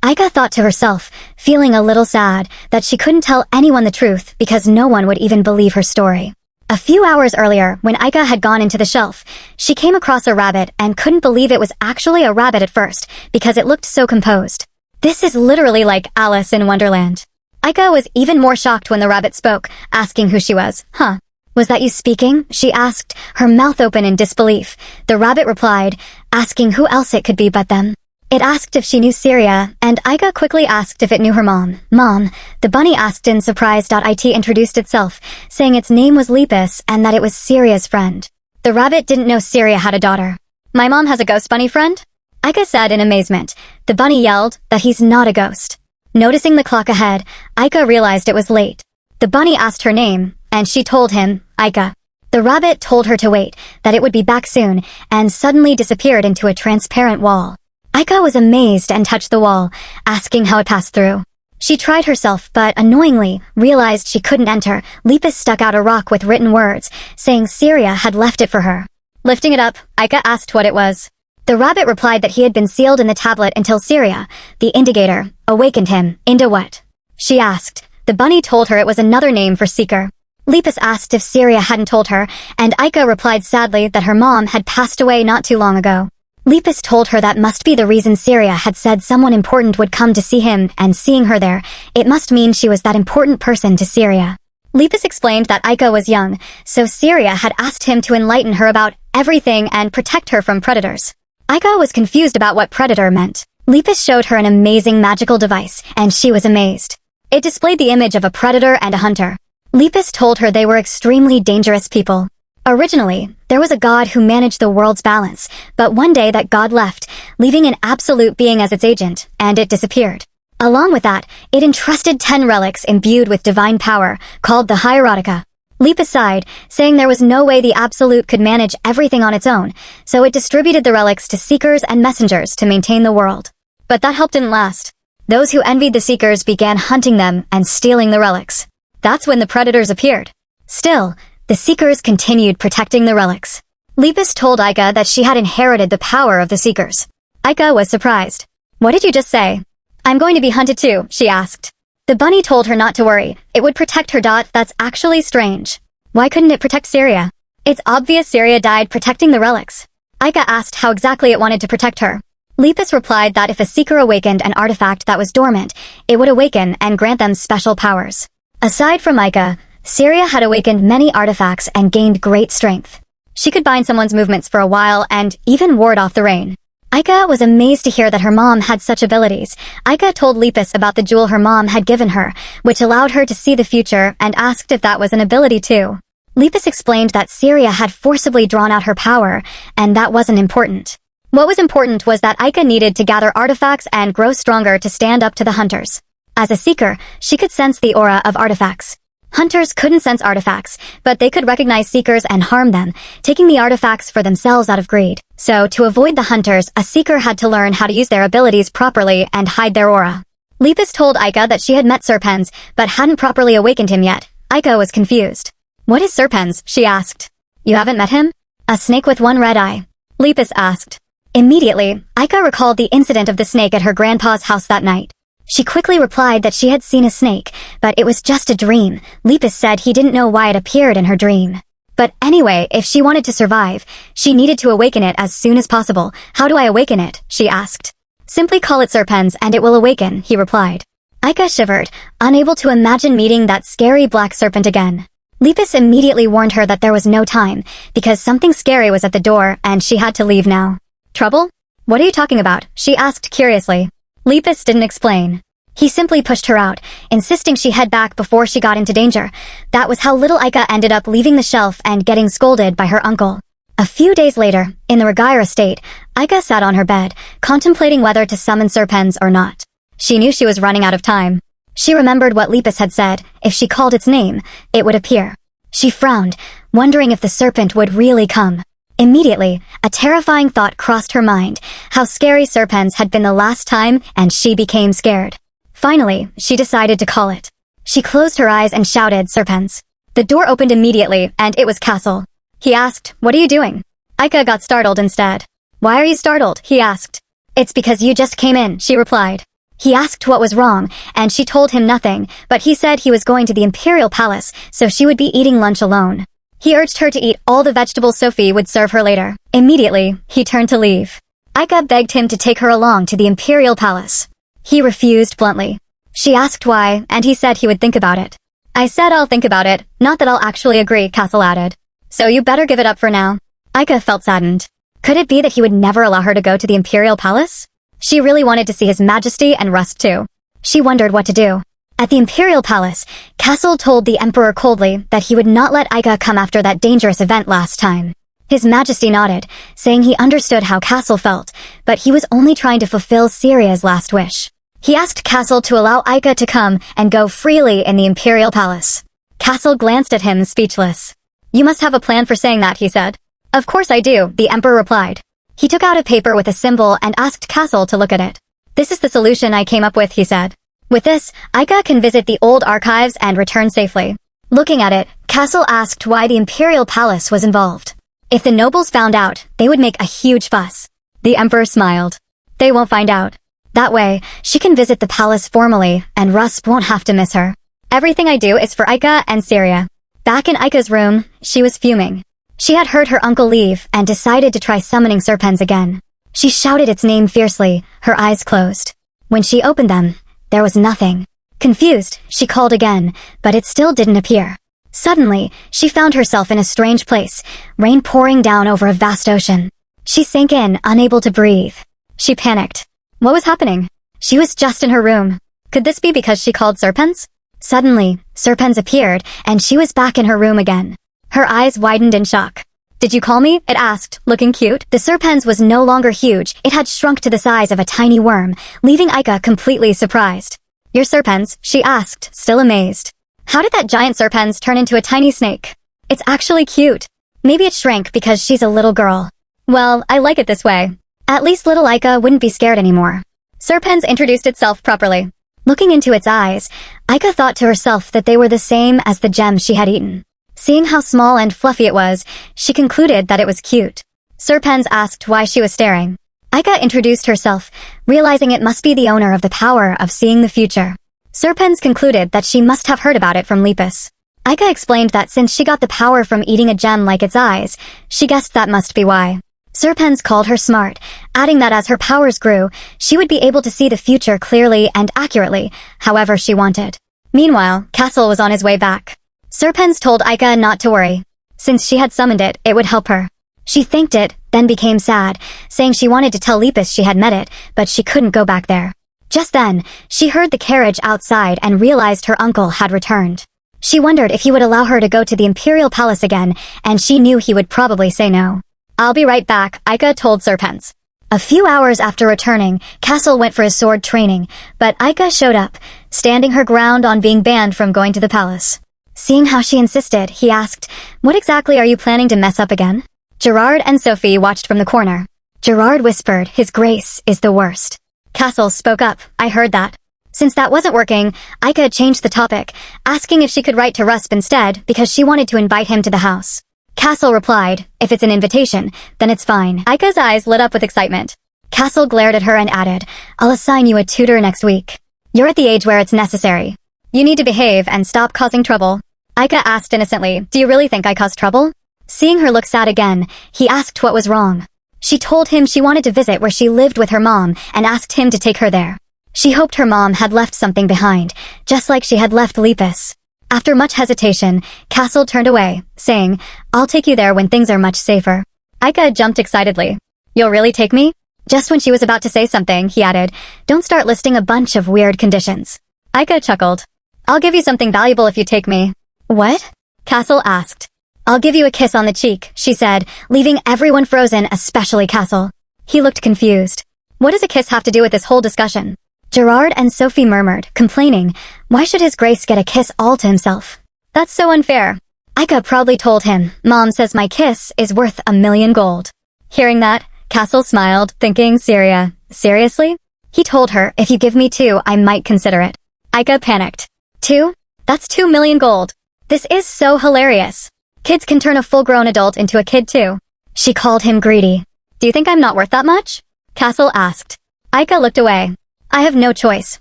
Aika thought to herself, feeling a little sad, that she couldn't tell anyone the truth because no one would even believe her story. A few hours earlier, when Aika had gone into the shelf, she came across a rabbit and couldn't believe it was actually a rabbit at first because it looked so composed. This is literally like Alice in Wonderland. Aika was even more shocked when the rabbit spoke, asking who she was. Huh. Was that you speaking? She asked, her mouth open in disbelief. The rabbit replied, asking who else it could be but them. It asked if she knew Syria, and Aika quickly asked if it knew her mom. Mom, the bunny asked in surprise. It introduced itself, saying its name was Lepus and that it was Syria's friend. The rabbit didn't know Syria had a daughter. My mom has a ghost bunny friend? Aika said in amazement. The bunny yelled that he's not a ghost. Noticing the clock ahead, Aika realized it was late. The bunny asked her name, and she told him, Aika. The rabbit told her to wait, that it would be back soon, and suddenly disappeared into a transparent wall. Aika was amazed and touched the wall, asking how it passed through. She tried herself, but annoyingly, realized she couldn't enter. Lepus stuck out a rock with written words, saying Syria had left it for her. Lifting it up, Aika asked what it was. The rabbit replied that he had been sealed in the tablet until Syria, the indicator, awakened him. Into what? She asked. The bunny told her it was another name for seeker. Lepus asked if Syria hadn't told her, and Aika replied sadly that her mom had passed away not too long ago. Lepus told her that must be the reason Syria had said someone important would come to see him, and seeing her there, it must mean she was that important person to Syria. Lepus explained that Aika was young, so Syria had asked him to enlighten her about everything and protect her from predators. Aika was confused about what predator meant. Lepus showed her an amazing magical device, and she was amazed. It displayed the image of a predator and a hunter. Lepus told her they were extremely dangerous people. Originally, there was a god who managed the world's balance, but one day that god left, leaving an absolute being as its agent, and it disappeared. Along with that, it entrusted 10 relics imbued with divine power, called the Hierotica. Lepus sighed, saying there was no way the Absolute could manage everything on its own, so it distributed the relics to Seekers and Messengers to maintain the world. But that help didn't last. Those who envied the Seekers began hunting them and stealing the relics. That's when the Predators appeared. Still, the Seekers continued protecting the relics. Lepus told Aika that she had inherited the power of the Seekers. Aika was surprised. What did you just say? I'm going to be hunted too, she asked. The bunny told her not to worry. It would protect her. That's actually strange. Why couldn't it protect Syria? It's obvious Syria died protecting the relics. Aika asked how exactly it wanted to protect her. Lepus replied that if a seeker awakened an artifact that was dormant, it would awaken and grant them special powers. Aside from Aika, Syria had awakened many artifacts and gained great strength. She could bind someone's movements for a while and even ward off the rain. Aika was amazed to hear that her mom had such abilities. Aika told Lepus about the jewel her mom had given her, which allowed her to see the future, and asked if that was an ability too. Lepus explained that Syria had forcibly drawn out her power, and that wasn't important. What was important was that Aika needed to gather artifacts and grow stronger to stand up to the hunters. As a seeker, she could sense the aura of artifacts. Hunters couldn't sense artifacts, but they could recognize seekers and harm them, taking the artifacts for themselves out of greed. So, to avoid the hunters, a seeker had to learn how to use their abilities properly and hide their aura. Lepus told Aika that she had met Serpens, but hadn't properly awakened him yet. Aika was confused. "What is Serpens?" she asked. "You haven't met him?" "A snake with one red eye," Lepus asked. Immediately, Aika recalled the incident of the snake at her grandpa's house that night. She quickly replied that she had seen a snake, but it was just a dream. Lepus said he didn't know why it appeared in her dream. But anyway, if she wanted to survive, she needed to awaken it as soon as possible. "How do I awaken it?" she asked. "Simply call it Serpens and it will awaken," he replied. Aika shivered, unable to imagine meeting that scary black serpent again. Lepus immediately warned her that there was no time, because something scary was at the door and she had to leave now. "Trouble? What are you talking about?" she asked curiously. Lepus didn't explain. He simply pushed her out, insisting she head back before she got into danger. That was how little Aika ended up leaving the shelf and getting scolded by her uncle. A few days later, in the Leguier estate, Aika sat on her bed, contemplating whether to summon Serpens or not. She knew she was running out of time. She remembered what Lepus had said: if she called its name, it would appear. She frowned, wondering if the serpent would really come. Immediately, a terrifying thought crossed her mind: how scary Serpens had been the last time, and she became scared. Finally, she decided to call it. She closed her eyes and shouted, "Serpens." The door opened immediately, and it was Kassel. He asked, "What are you doing?" Aika got startled instead. "Why are you startled?" he asked. "It's because you just came in," she replied. He asked what was wrong, and she told him nothing, but he said he was going to the Imperial Palace, so she would be eating lunch alone. He urged her to eat all the vegetables Sophie would serve her later. Immediately, he turned to leave. Aika begged him to take her along to the Imperial Palace. He refused bluntly. She asked why, and he said he would think about it. "I said I'll think about it, not that I'll actually agree," Kassel added. "So you better give it up for now." Aika felt saddened. Could it be that he would never allow her to go to the Imperial Palace? She really wanted to see His Majesty and Rusp too. She wondered what to do. At the Imperial Palace, Kassel told the Emperor coldly that he would not let Aika come after that dangerous event last time. His Majesty nodded, saying he understood how Kassel felt, but he was only trying to fulfill Syria's last wish. He asked Kassel to allow Aika to come and go freely in the Imperial Palace. Kassel glanced at him, speechless. "You must have a plan for saying that," he said. "Of course I do," the Emperor replied. He took out a paper with a symbol and asked Kassel to look at it. "This is the solution I came up with," he said. "With this, Aika can visit the old archives and return safely." Looking at it, Kassel asked why the Imperial Palace was involved. If the nobles found out, they would make a huge fuss. The Emperor smiled. "They won't find out. That way, she can visit the palace formally, and Rusp won't have to miss her. Everything I do is for Aika and Syria." Back in Aika's room, she was fuming. She had heard her uncle leave and decided to try summoning Serpens again. She shouted its name fiercely, her eyes closed. When she opened them, there was nothing. Confused, she called again, but it still didn't appear. Suddenly, she found herself in a strange place, rain pouring down over a vast ocean. She sank in, unable to breathe. She panicked. What was happening? She was just in her room. Could this be because she called Serpens? Suddenly, Serpens appeared, and she was back in her room again. Her eyes widened in shock. "Did you call me?" it asked, looking cute. The Serpens was no longer huge. It had shrunk to the size of a tiny worm, leaving Aika completely surprised. "You're Serpens?" she asked, still amazed. "How did that giant Serpens turn into a tiny snake?" "It's actually cute. Maybe it shrank because she's a little girl." "Well, I like it this way. At least little Aika wouldn't be scared anymore." Serpens introduced itself properly. Looking into its eyes, Aika thought to herself that they were the same as the gem she had eaten. Seeing how small and fluffy it was, she concluded that it was cute. Serpens asked why she was staring. Aika introduced herself, realizing it must be the owner of the power of seeing the future. Serpens concluded that she must have heard about it from Lepus. Aika explained that since she got the power from eating a gem like its eyes, she guessed that must be why. Serpens called her smart, adding that as her powers grew, she would be able to see the future clearly and accurately, however she wanted. Meanwhile, Kassel was on his way back. Serpens told Aika not to worry. Since she had summoned it, it would help her. She thanked it, then became sad, saying she wanted to tell Lepus she had met it, but she couldn't go back there. Just then, she heard the carriage outside and realized her uncle had returned. She wondered if he would allow her to go to the Imperial Palace again, and she knew he would probably say no. "I'll be right back," Aika told Serpens. A few hours after returning, Kassel went for his sword training, but Aika showed up, standing her ground on being banned from going to the palace. Seeing how she insisted, he asked, "What exactly are you planning to mess up again?" Gerard and Sophie watched from the corner. Gerard whispered, "His Grace is the worst." Kassel spoke up, "I heard that." Since that wasn't working, Aika changed the topic, asking if she could write to Rusp instead because she wanted to invite him to the house. Kassel replied, "If it's an invitation, then it's fine." Aika's eyes lit up with excitement. Kassel glared at her and added, "I'll assign you a tutor next week. You're at the age where it's necessary. You need to behave and stop causing trouble." Aika asked innocently, "Do you really think I caused trouble?" Seeing her look sad again, he asked what was wrong. She told him she wanted to visit where she lived with her mom and asked him to take her there. She hoped her mom had left something behind, just like she had left Lepus. After much hesitation, Kassel turned away, saying, "I'll take you there when things are much safer." Aika jumped excitedly. "You'll really take me?" Just when she was about to say something, he added, "Don't start listing a bunch of weird conditions." Aika chuckled. "I'll give you something valuable if you take me." "What?" Kassel asked. "I'll give you a kiss on the cheek," she said, leaving everyone frozen, especially Kassel. He looked confused. What does a kiss have to do with this whole discussion? Gerard and Sophie murmured, complaining, "Why should His Grace get a kiss all to himself? That's so unfair." Aika proudly told him, "Mom says my kiss is worth 1,000,000 gold." Hearing that, Kassel smiled, thinking, Seriously? He told her, "If you give me 2, I might consider it." Aika panicked. 2? That's 2,000,000 gold. This is so hilarious. Kids can turn a full-grown adult into a kid too. She called him greedy. "Do you think I'm not worth that much?" Kassel asked. Aika looked away. "I have no choice."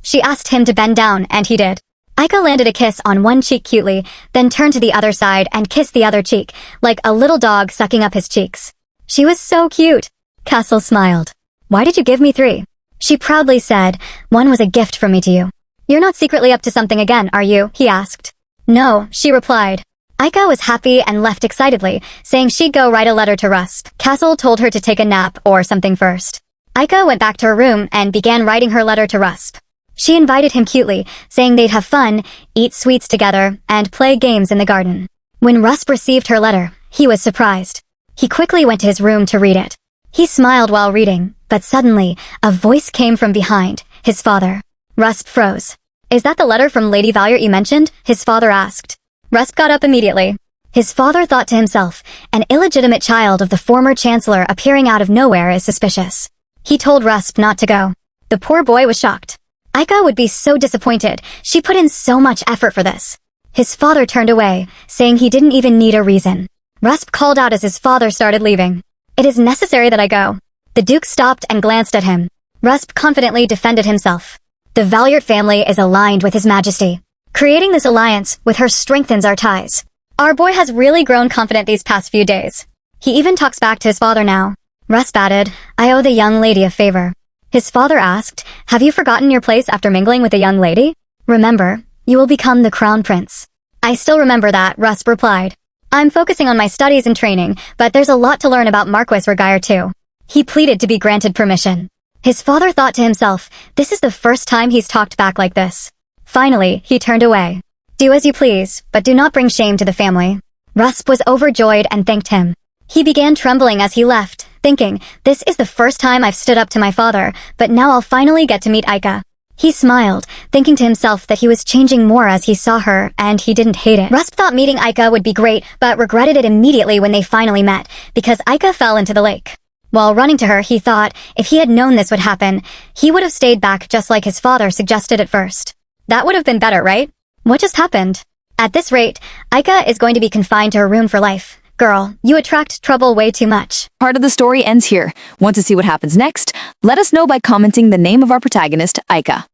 She asked him to bend down, and he did. Aika landed a kiss on one cheek cutely, then turned to the other side and kissed the other cheek, like a little dog sucking up his cheeks. She was so cute. Kassel smiled. "Why did you give me 3? She proudly said, "One was a gift from me to you." "You're not secretly up to something again, are you?" he asked. "No," she replied. Aika was happy and left excitedly, saying she'd go write a letter to Rusp. Kassel told her to take a nap or something first. Aika went back to her room and began writing her letter to Rusp. She invited him cutely, saying they'd have fun, eat sweets together, and play games in the garden. When Rusp received her letter, he was surprised. He quickly went to his room to read it. He smiled while reading, but suddenly, a voice came from behind, his father. Rusp froze. "Is that the letter from Lady Valier you mentioned?" his father asked. Rusp got up immediately. His father thought to himself, an illegitimate child of the former chancellor appearing out of nowhere is suspicious. He told Rusp not to go. The poor boy was shocked. Aika would be so disappointed. She put in so much effort for this. His father turned away, saying he didn't even need a reason. Rusp called out as his father started leaving. "It is necessary that I go." The Duke stopped and glanced at him. Rusp confidently defended himself. "The Valier family is aligned with His Majesty. Creating this alliance with her strengthens our ties. Our boy has really grown confident these past few days. He even talks back to his father now." Rusp added, "I owe the young lady a favor." His father asked, "Have you forgotten your place after mingling with a young lady? Remember, you will become the crown prince." "I still remember that," Rusp replied. "I'm focusing on my studies and training, but there's a lot to learn about Marquis Reguier too." He pleaded to be granted permission. His father thought to himself, this is the first time he's talked back like this. Finally, he turned away. "Do as you please, but do not bring shame to the family." Rusp was overjoyed and thanked him. He began trembling as he left, thinking, this is the first time I've stood up to my father, but now I'll finally get to meet Aika. He smiled, thinking to himself that he was changing more as he saw her, and he didn't hate it. Rusp thought meeting Aika would be great, but regretted it immediately when they finally met, because Aika fell into the lake. While running to her, he thought, if he had known this would happen, he would have stayed back just like his father suggested at first. That would have been better, right? What just happened? At this rate, Aika is going to be confined to her room for life. Girl, you attract trouble way too much. Part of the story ends here. Want to see what happens next? Let us know by commenting the name of our protagonist, Aika.